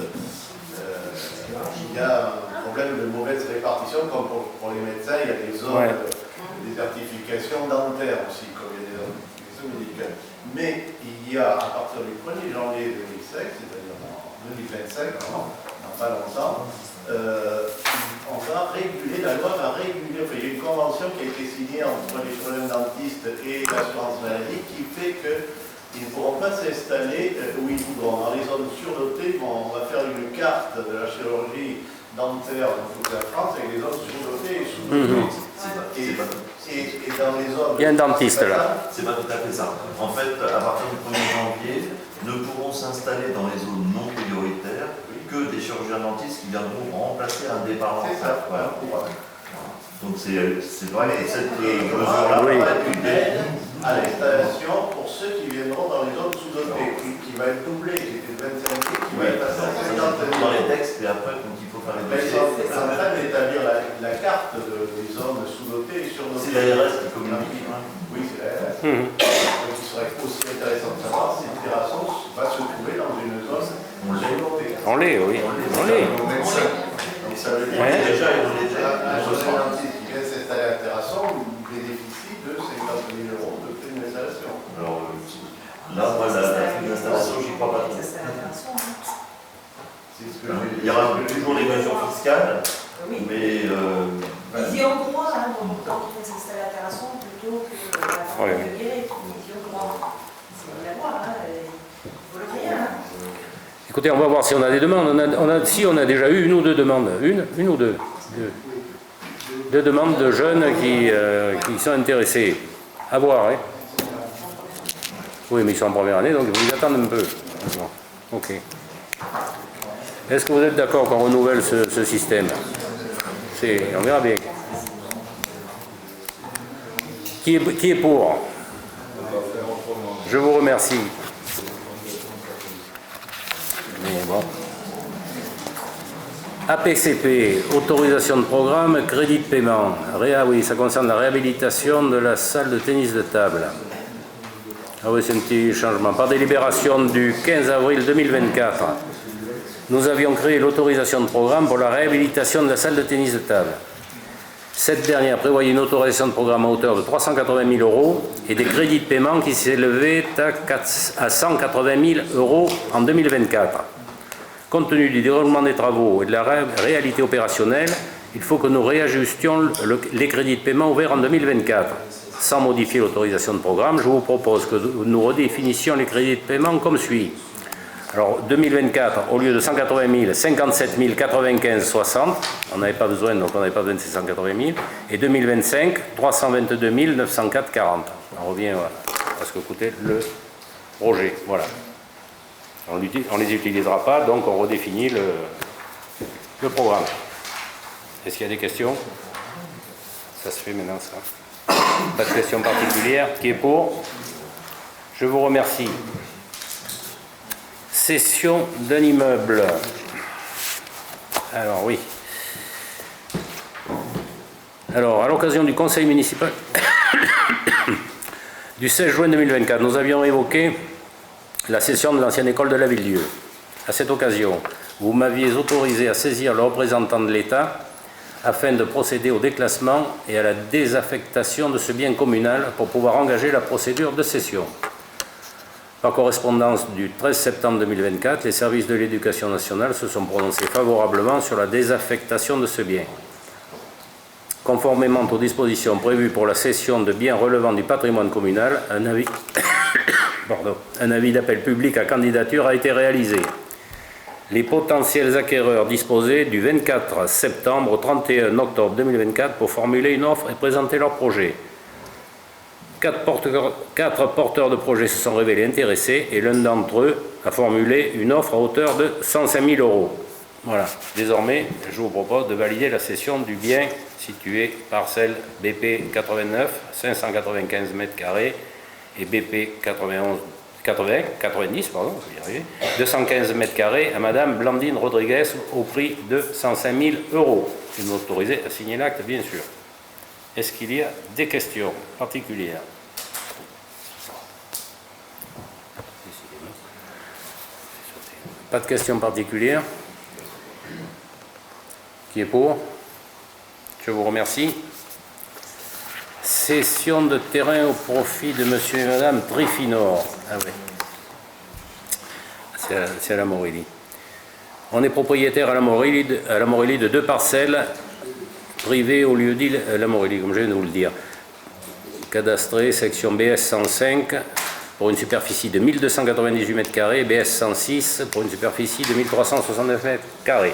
il y a un problème de mauvaise répartition, comme pour les médecins, il y a des zones de désertification dentaire aussi, comme il y a des zones médicales. Mais il y a, à partir du 1er janvier 2005, c'est-à-dire en 2025, dans pas longtemps, on va réguler, la loi va réguler, enfin, il y a une convention qui a été signée entre les chirurgiens dentistes et l'assurance maladie qui fait qu'ils ne pourront pas s'installer où ils voudront. Dans les zones surdotées, on va faire une carte de la chirurgie dentaire dans toute la France avec les zones surdotées et sous-dotées. Et dans les zones... Il y a un dentiste là. C'est pas tout à fait ça. En fait, à partir du 1er janvier, ne pourront s'installer dans les zones non prioritaires que des chirurgiens dentistes qui viendront remplacer un départ en retraite. Voilà. Donc c'est vrai que cette mesure-là va être une aide à l'installation pour ceux qui viendront dans les zones sous-dotées, qui va être doublée, qui était de 25 qui va être passé à 50 dans les textes, et après, quand il faut faire les dossiers. C'est en train d'établir la carte des zones sous-dotées et surdotées. C'est l'ARS qui communique. Oui, c'est l'ARS. Donc il serait aussi intéressant de savoir si Terrasson va se trouver dans une zone sous-dotée. On l'est, oui. On l'est. Et ça veut dire que déjà, un chirurgien dentiste qui vient s'installer à Terrasson bénéficie de 50 000 € de prix d'installation. Alors là, moi, la prix d'installation, j'y crois pas trop. Il y aura toujours les mesures fiscales, mais... Ils y ont droit, quand ils s'installent à Terrasson, plutôt que la de Guéret. Ils y ont droit. C'est la loi, il faut le payer. Écoutez, on va voir si on a des demandes. On a déjà eu une ou deux demandes. Une ou deux. Deux demandes de jeunes qui sont intéressés. À voir, hein. Oui, mais ils sont en première année, donc il faut les attendre un peu. Ok. Est-ce que vous êtes d'accord qu'on renouvelle ce système? On verra bien. Qui est pour? Je vous remercie. Mais bon. APCP, autorisation de programme, crédit de paiement. Oui, ça concerne la réhabilitation de la salle de tennis de table. Ah oui, c'est un petit changement. Par délibération du 15 avril 2024, nous avions créé l'autorisation de programme pour la réhabilitation de la salle de tennis de table. Cette dernière prévoyait une autorisation de programme à hauteur de 380 000 € et des crédits de paiement qui s'élevaient à 180 000 € en 2024. Compte tenu du déroulement des travaux et de la réalité opérationnelle, il faut que nous réajustions les crédits de paiement ouverts en 2024. Sans modifier l'autorisation de programme, je vous propose que nous redéfinissions les crédits de paiement comme suit. Alors 2024, au lieu de 180 000, 57 95 60, on n'avait pas besoin, donc on n'avait pas besoin de ces 180 000, et 2025, 322 904 40. On revient à ce que coûtait le projet, voilà. On ne les utilisera pas, donc on redéfinit le programme. Est-ce qu'il y a des questions? Ça se fait maintenant, ça. Pas de questions particulières. Qui est pour? Je vous remercie. Cession d'un immeuble. Alors, oui. Alors, à l'occasion du conseil municipal du 16 juin 2024, nous avions évoqué la cession de l'ancienne école de la Ville-Dieu. À cette occasion, vous m'aviez autorisé à saisir le représentant de l'État afin de procéder au déclassement et à la désaffectation de ce bien communal pour pouvoir engager la procédure de cession. Par correspondance du 13 septembre 2024, les services de l'Éducation nationale se sont prononcés favorablement sur la désaffectation de ce bien. Conformément aux dispositions prévues pour la cession de biens relevant du patrimoine communal, un avis d'appel public à candidature a été réalisé. Les potentiels acquéreurs disposaient du 24 septembre au 31 octobre 2024 pour formuler une offre et présenter leur projet. 4 porteurs de projets se sont révélés intéressés et l'un d'entre eux a formulé une offre à hauteur de 105 000 €. Voilà. Désormais, je vous propose de valider la cession du bien situé parcelle BP 89, 595 m² et BP 90, pardon, je vais y arriver, 215 m² à Madame Blandine Rodriguez au prix de 105 000 €. Et m'autoriser à signer l'acte, bien sûr. Est-ce qu'il y a des questions particulières? Pas de questions particulières? Qui est pour? Je vous remercie. Cession de terrain au profit de monsieur et madame Trifinor. Ah oui. C'est à la Morelli. On est propriétaire à la Morelli de 2 parcelles privées au lieu dit la Morelli, comme je viens de vous le dire. Cadastré, section BS 105 pour une superficie de 1298 m² et BS 106 pour une superficie de 1369 m².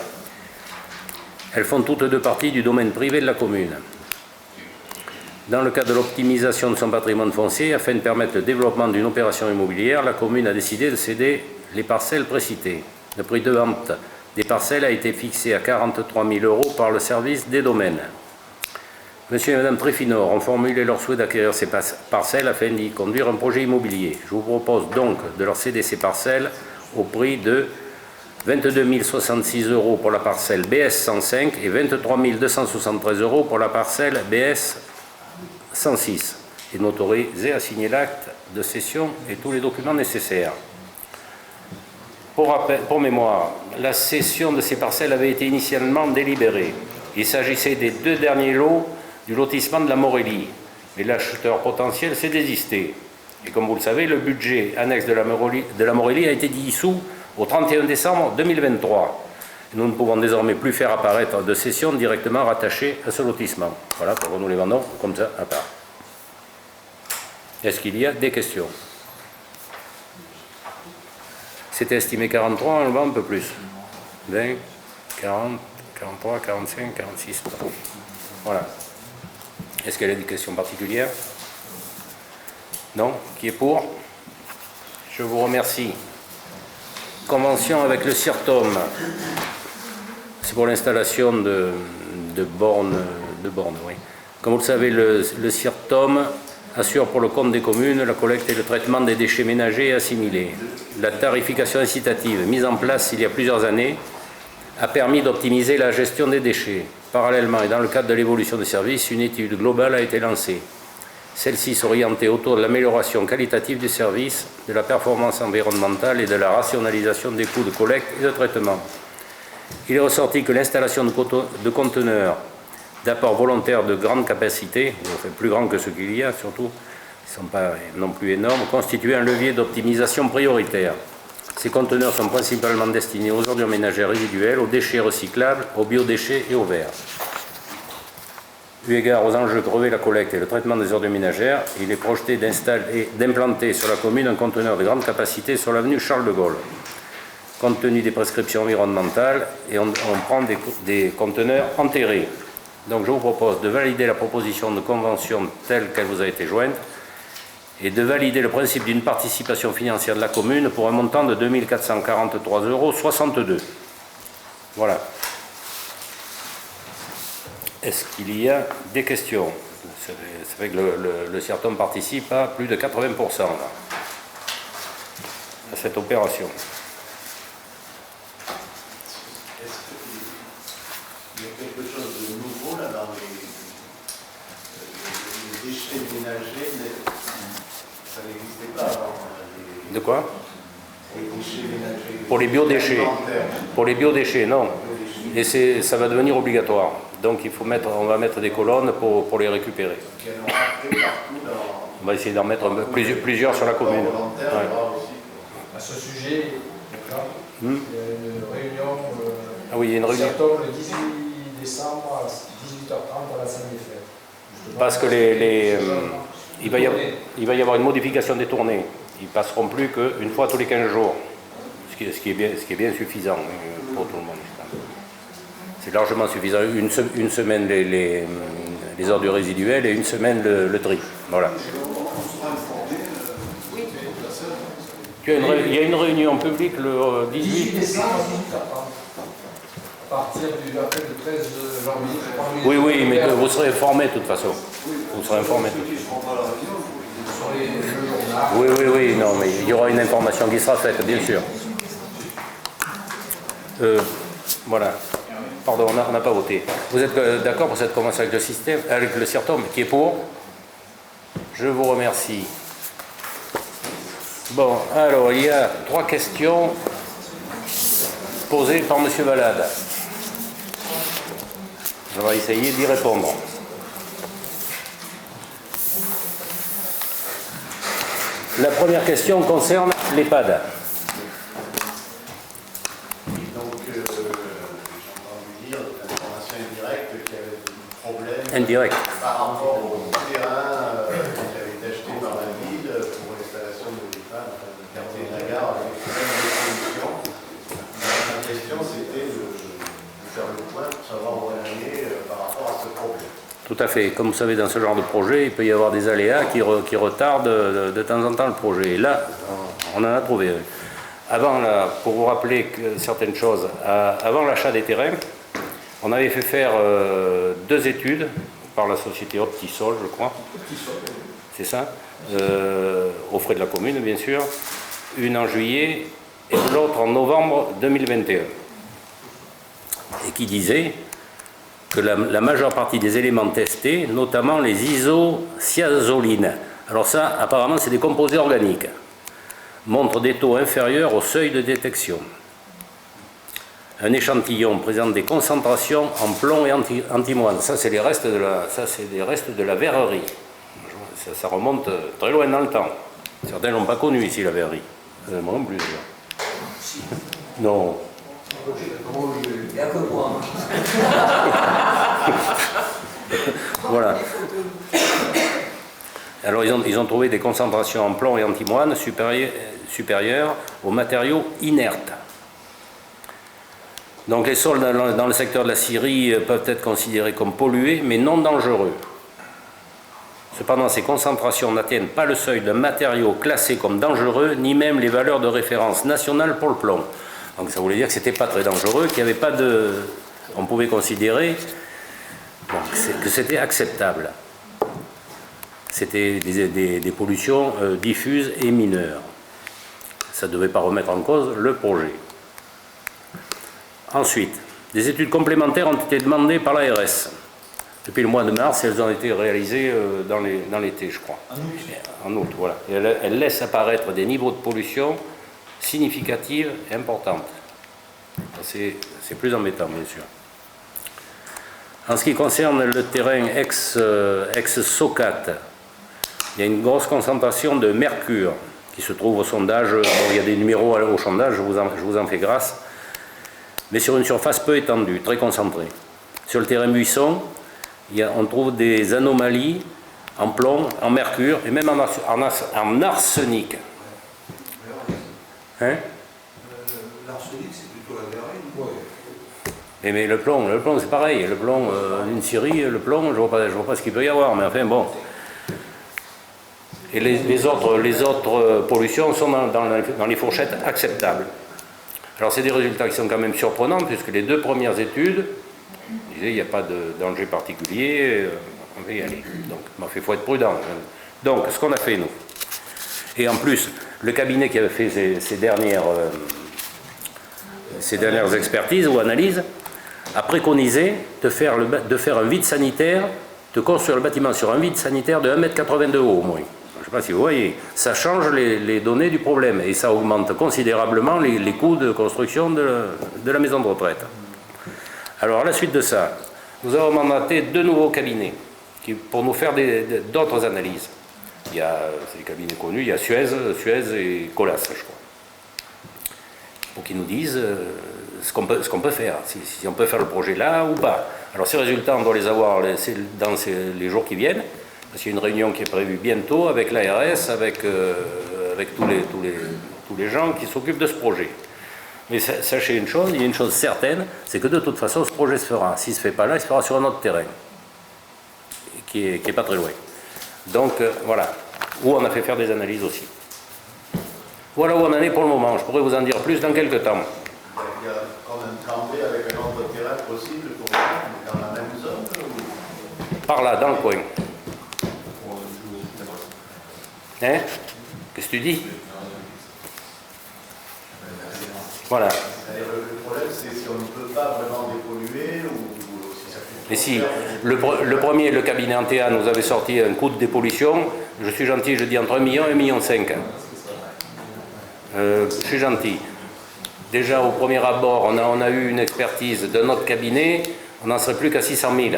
Elles font toutes 2 parties du domaine privé de la commune. Dans le cadre de l'optimisation de son patrimoine foncier, afin de permettre le développement d'une opération immobilière, la commune a décidé de céder les parcelles précitées. Le prix de vente des parcelles a été fixé à 43 000 € par le service des domaines. Monsieur et madame Trifinor ont formulé leur souhait d'acquérir ces parcelles afin d'y conduire un projet immobilier. Je vous propose donc de leur céder ces parcelles au prix de 22 066 € pour la parcelle BS 105 et 23 273 € pour la parcelle BS 106 et de m'autoriser à signer l'acte de cession et tous les documents nécessaires. Pour mémoire, la cession de ces parcelles avait été initialement délibérée. Il s'agissait des 2 derniers lots du lotissement de la Morelli, mais l'acheteur potentiel s'est désisté. Et comme vous le savez, le budget annexe de la Morelli a été dissous au 31 décembre 2023. Nous ne pouvons désormais plus faire apparaître de cession directement rattachée à ce lotissement. Voilà, pour nous les vendons comme ça à part. Est-ce qu'il y a des questions? C'était estimé 43, on le vend un peu plus. 20, 40, 43, 45, 46. Voilà. Est-ce qu'il y a des questions particulières? Non? Qui est pour? Je vous remercie. Convention avec le CIRTOM. C'est pour l'installation de bornes. Oui. Comme vous le savez, le CIRTOM assure pour le compte des communes la collecte et le traitement des déchets ménagers et assimilés. La tarification incitative mise en place il y a plusieurs années a permis d'optimiser la gestion des déchets. Parallèlement et dans le cadre de l'évolution des services, une étude globale a été lancée. Celle-ci s'orientait autour de l'amélioration qualitative du service, de la performance environnementale et de la rationalisation des coûts de collecte et de traitement. Il est ressorti que l'installation de conteneurs d'apport volontaire de grande capacité, enfin plus grands que ceux qu'il y a surtout, ils ne sont pas non plus énormes, constituait un levier d'optimisation prioritaire. Ces conteneurs sont principalement destinés aux ordures ménagères résiduelles, aux déchets recyclables, aux biodéchets et aux verres. Eu égard aux enjeux que revêt la collecte et le traitement des ordures ménagères, il est projeté d'implanter sur la commune un conteneur de grande capacité sur l'avenue Charles de Gaulle. Compte tenu des prescriptions environnementales, et on prend des conteneurs enterrés. Donc je vous propose de valider la proposition de convention telle qu'elle vous a été jointe et de valider le principe d'une participation financière de la commune pour un montant de 2 443,62 €. Voilà. Est-ce qu'il y a des questions? C'est vrai que le CIRTOM participe à plus de 80% là, à cette opération. Il y a quelque chose de nouveau là dans les déchets ménagers. Ça n'existait pas avant. De quoi? Les déchets ménagers. Pour les biodéchets. Alimentaires. Pour les biodéchets, non. Et ça va devenir obligatoire. Donc on va mettre des colonnes pour les récupérer. Qui en ont partout dans. On va essayer d'en mettre plusieurs sur la commune. Volontaire, Ouais. il y aura aussi. À ce sujet, d'accord, il y a une réunion Ah oui, il y a une réunion. septembre, le 18 décembre à 18h30 à la salle des fêtes. Justement, Parce que il va y avoir une modification des tournées. Ils ne passeront plus qu'une fois tous les 15 jours. Ce qui est bien suffisant pour tout le monde. C'est largement suffisant. Une semaine les ordures résiduelles et une semaine le tri. Voilà. Il y a une réunion publique le 18 18. décembre à 18h30. À partir du 13 janvier, je crois. Oui, mais vous serez informés de toute façon. Vous serez informés. Sur le journal. Oui, non, mais il y aura une information qui sera faite, bien sûr. Voilà. Pardon, on n'a pas voté. Vous êtes d'accord pour cette convention avec le CIRTOM, qui est pour? Je vous remercie. Bon, alors, il y a 3 questions posées par M. Valade. On va essayer d'y répondre. La première question concerne l'EHPAD. Donc, j'ai entendu dire l'information indirecte qu'il y avait des problèmes Indirect. par rapport au terrain qui avait été acheté par la ville pour l'installation de l'EHPAD, de quartier de la gare, avec des problèmes de solution. Ma question, c'était de faire le point pour savoir où on en est par rapport à ce problème. Tout à fait. Comme vous savez, dans ce genre de projet, il peut y avoir des aléas qui retardent de temps en temps le projet. Et là, on en a trouvé un. Pour vous rappeler certaines choses, avant l'achat des terrains, on avait fait faire 2 études par la société Optisol, je crois. C'est ça, aux frais de la commune, bien sûr. Une en juillet et l'autre en novembre 2021. Et qui disait que la majeure partie des éléments testés, notamment les isothiazolines, alors ça, apparemment, c'est des composés organiques, montrent des taux inférieurs au seuil de détection. Un échantillon présente des concentrations en plomb et antimoine. Ça, c'est des restes de la verrerie. Ça remonte très loin dans le temps. Certains n'ont pas connu ici la verrerie. Moi non plus. Non. Il n'y a que moi. Voilà. Alors ils ont trouvé des concentrations en plomb et antimoine supérieures aux matériaux inertes. Donc les sols dans le secteur de la Syrie peuvent être considérés comme pollués mais non dangereux. Cependant, ces concentrations n'atteignent pas le seuil de matériaux classés comme dangereux, ni même les valeurs de référence nationales pour le plomb. Donc ça voulait dire que c'était pas très dangereux, qu'il n'y avait pas de... On pouvait considérer que c'était acceptable. C'était des pollutions diffuses et mineures. Ça ne devait pas remettre en cause le projet. Ensuite, des études complémentaires ont été demandées par l'ARS. Depuis le mois de mars, elles ont été réalisées dans l'été, je crois. En août, voilà. Et elles laissent apparaître des niveaux de pollution significative et importante. C'est plus embêtant, bien sûr. En ce qui concerne le terrain ex-Socat, il y a une grosse concentration de mercure qui se trouve au sondage. Bon, il y a des numéros au sondage, je vous en fais grâce, mais sur une surface peu étendue, très concentrée. Sur le terrain buisson, on trouve des anomalies en plomb, en mercure et même en arsenic. Hein? L'arsenic, c'est plutôt la verrerie. Mais le plomb c'est pareil. Le plomb, d'une scierie, le plomb, je vois pas ce qu'il peut y avoir, mais enfin bon. Et les autres pollutions sont dans les fourchettes acceptables. Alors c'est des résultats qui sont quand même surprenants, puisque les 2 premières études disaient il n'y a pas de danger particulier, on va y aller. Donc il faut être prudent. Donc ce qu'on a fait nous. Et en plus, le cabinet qui avait fait ces dernières expertises ou analyses a préconisé de faire un vide sanitaire, de construire le bâtiment sur un vide sanitaire de 1,82 m au moins. Je sais pas si vous voyez, ça change les données du problème et ça augmente considérablement les coûts de construction de la maison de retraite. Alors à la suite de ça, nous avons mandaté 2 nouveaux cabinets pour nous faire d'autres analyses. Il y a des cabinets connus, il y a Suez et Colas, je crois, pour qu'ils nous disent ce qu'on peut faire, si on peut faire le projet là ou pas. Alors ces résultats, on doit les avoir dans les jours qui viennent, parce qu'il y a une réunion qui est prévue bientôt avec l'ARS, avec tous les gens qui s'occupent de ce projet. Mais sachez une chose, il y a une chose certaine, c'est que de toute façon, ce projet se fera. S'il ne se fait pas là, il se fera sur un autre terrain, qui est pas très loin. Donc voilà, où on a fait faire des analyses aussi. Voilà où on en est pour le moment. Je pourrais vous en dire plus dans quelques temps. Il y a quand même Tremblay avec un autre terrain possible pour dans la même zone ou... Par là, dans le coin. Hein? Qu'est-ce que tu dis? Voilà. Le problème, c'est si on ne peut pas vraiment dépolluer ou si ça fait... Mais si, le premier, le cabinet Antea, nous avait sorti un coût de dépollution, je suis gentil, je dis entre 1 million et 1,5 million. Je suis gentil. Déjà, au premier abord, on a eu une expertise de notre cabinet, on n'en serait plus qu'à 600 000.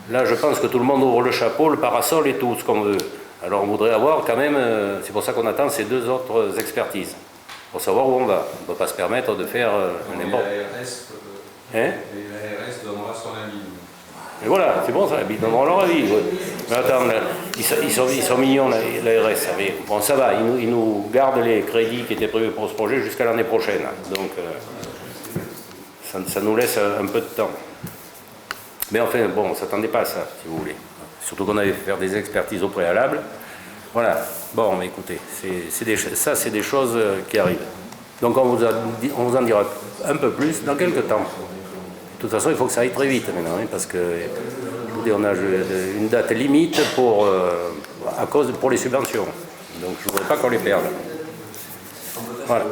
Là, je pense que tout le monde ouvre le chapeau, le parasol et tout ce qu'on veut. Alors, on voudrait avoir quand même, c'est pour ça qu'on attend ces 2 autres expertises, pour savoir où on va. On ne peut pas se permettre de faire n'importe quoi. L'ARS donnera son avis. Et voilà, c'est bon ça, ils donneront leur avis. Ouais. Mais attends, ils sont mignons, l'ARS. Mais bon, ça va, ils nous gardent les crédits qui étaient prévus pour ce projet jusqu'à l'année prochaine. Donc, ça nous laisse un peu de temps. Mais enfin, bon, on ne s'attendait pas à ça, si vous voulez. Surtout qu'on avait fait faire des expertises au préalable. Voilà. Bon, mais écoutez, ça, c'est des choses qui arrivent. Donc, on vous en dira un peu plus dans quelques temps. De toute façon, il faut que ça aille très vite maintenant, hein, parce que, je vous dis, on a une date limite pour les subventions. Donc, je ne voudrais pas qu'on les perde. Voilà.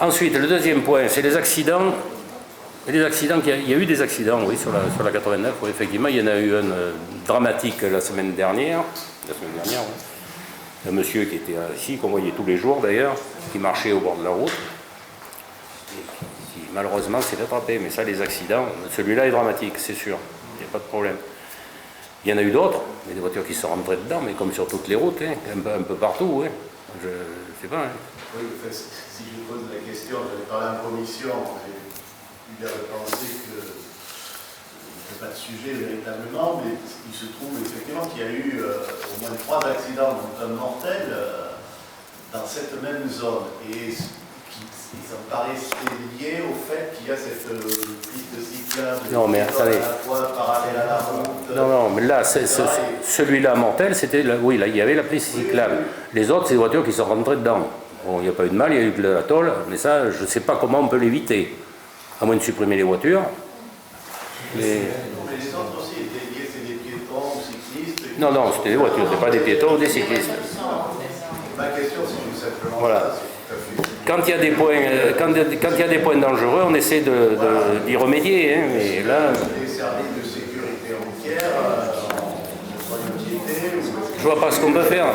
Ensuite, le deuxième point, c'est les accidents. Il y a eu des accidents, oui, sur la 89. Oui, effectivement, il y en a eu un dramatique la semaine dernière. Oui. Un monsieur qui était ici, qu'on voyait tous les jours d'ailleurs, qui marchait au bord de la route. Qui malheureusement s'est attrapé. Mais ça, les accidents, celui-là est dramatique, c'est sûr. Il n'y a pas de problème. Il y en a eu d'autres, des voitures qui sont rentrées dedans, mais comme sur toutes les routes, hein, un peu partout. Hein. Je ne sais pas. Hein. Oui, si je pose la question, j'avais parlé en commission, j'ai eu l'air de penser que il n'y a pas de sujet véritablement, mais il se trouve effectivement qu'il y a eu au moins 3 accidents, dont un mortel, dans cette même zone. Et ça me paraissait lié au fait qu'il y a cette piste cyclable à la fois parallèle à la route. Non, mais là, celui-là mortel, c'était, oui, là, il y avait la piste cyclable. Les autres, c'est des voitures qui sont rentrées dedans. Bon, il n'y a pas eu de mal, il y a eu de la tôle, mais ça, je ne sais pas comment on peut l'éviter. À moins de supprimer les voitures. Mais les autres aussi étaient liés, c'est des piétons ou cyclistes? Non, c'était des voitures, c'est pas des piétons ou des cyclistes. Ma question, c'est tout simplement voilà. Ça. Quand il y a des points dangereux, on essaie d'y remédier. Hein, mais là, les services de sécurité routière, je vois pas ce qu'on peut faire.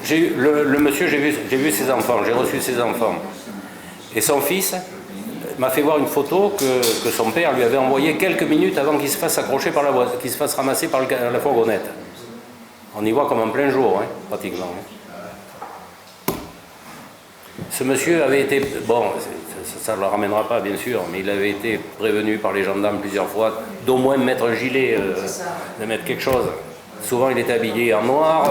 Le monsieur, j'ai vu ses enfants, j'ai reçu ses enfants. Et son fils m'a fait voir une photo que son père lui avait envoyée quelques minutes avant qu'il se fasse accrocher par la voiture, qu'il se fasse ramasser par la fourgonnette. On y voit comme en plein jour, hein, pratiquement. Hein. Ce monsieur avait été, bon, ça ne le ramènera pas bien sûr, mais il avait été prévenu par les gendarmes plusieurs fois d'au moins mettre un gilet, de mettre quelque chose. Souvent il était habillé en noir,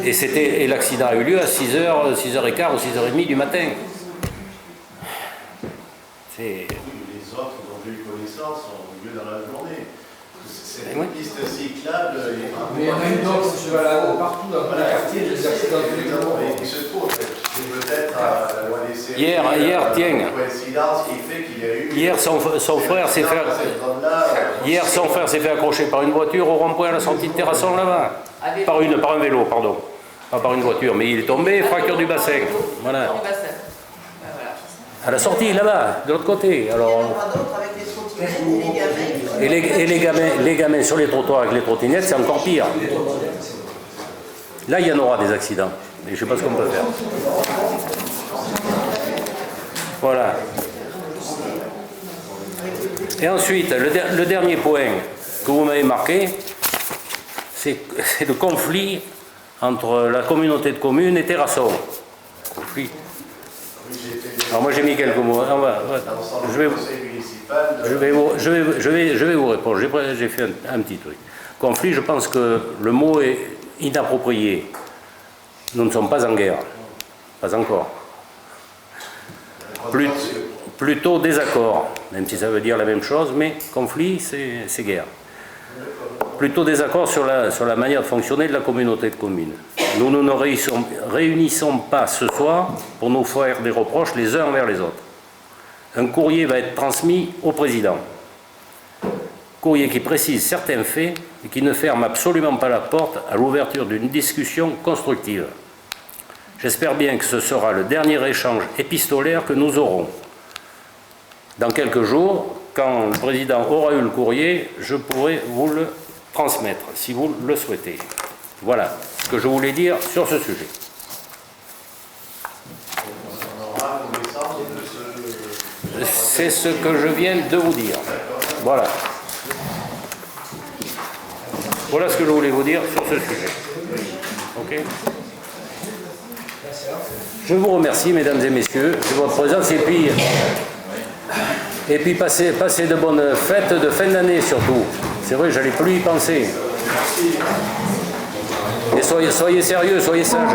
et l'accident a eu lieu à 6h, 6h15 ou 6h30 du matin. Les autres dont j'ai eu connaissance ont eu lieu dans la journée. Cette piste cyclable. Mais il y en a une autre, M. Valade, partout dans tous les quartiers, des accidents tous les jours. Il se trouve, c'est peut-être la loi des séries. Hier, tiens. Coïncidence qui fait qu'il y a eu. Hier, son frère s'est fait. Hier, son frère s'est fait accrocher par une voiture au rond-point à la sortie de Terrasson là-bas. Par un vélo, pardon. Pas par une voiture, mais il est tombé, fracture du bassin. Voilà. À la sortie, là-bas, de l'autre côté. Alors, et les gamins sur les trottoirs avec les trottinettes, c'est encore pire. Là, il y en aura des accidents. Et je ne sais pas ce qu'on peut faire. Voilà. Et ensuite, le dernier point que vous m'avez marqué, c'est le conflit entre la communauté de communes et Terrasson. Conflit. Alors moi j'ai mis quelques mots. Je vais vous répondre. J'ai fait un petit truc. Conflit, je pense que le mot est inapproprié. Nous ne sommes pas en guerre. Pas encore. Plutôt désaccord, même si ça veut dire la même chose, mais conflit, c'est guerre. Plutôt désaccord sur la manière de fonctionner de la communauté de communes. Nous ne nous réunissons pas ce soir pour nous faire des reproches les uns envers les autres. Un courrier va être transmis au président. Courrier qui précise certains faits et qui ne ferme absolument pas la porte à l'ouverture d'une discussion constructive. J'espère bien que ce sera le dernier échange épistolaire que nous aurons. Dans quelques jours, quand le président aura eu le courrier, je pourrai vous le transmettre, si vous le souhaitez. Voilà ce que je voulais dire sur ce sujet. C'est ce que je viens de vous dire. Voilà. Voilà ce que je voulais vous dire sur ce sujet. Ok ? Je vous remercie, mesdames et messieurs, de votre présence et puis passez de bonnes fêtes de fin d'année surtout. C'est vrai, j'allais plus y penser. Et soyez sérieux, soyez sages.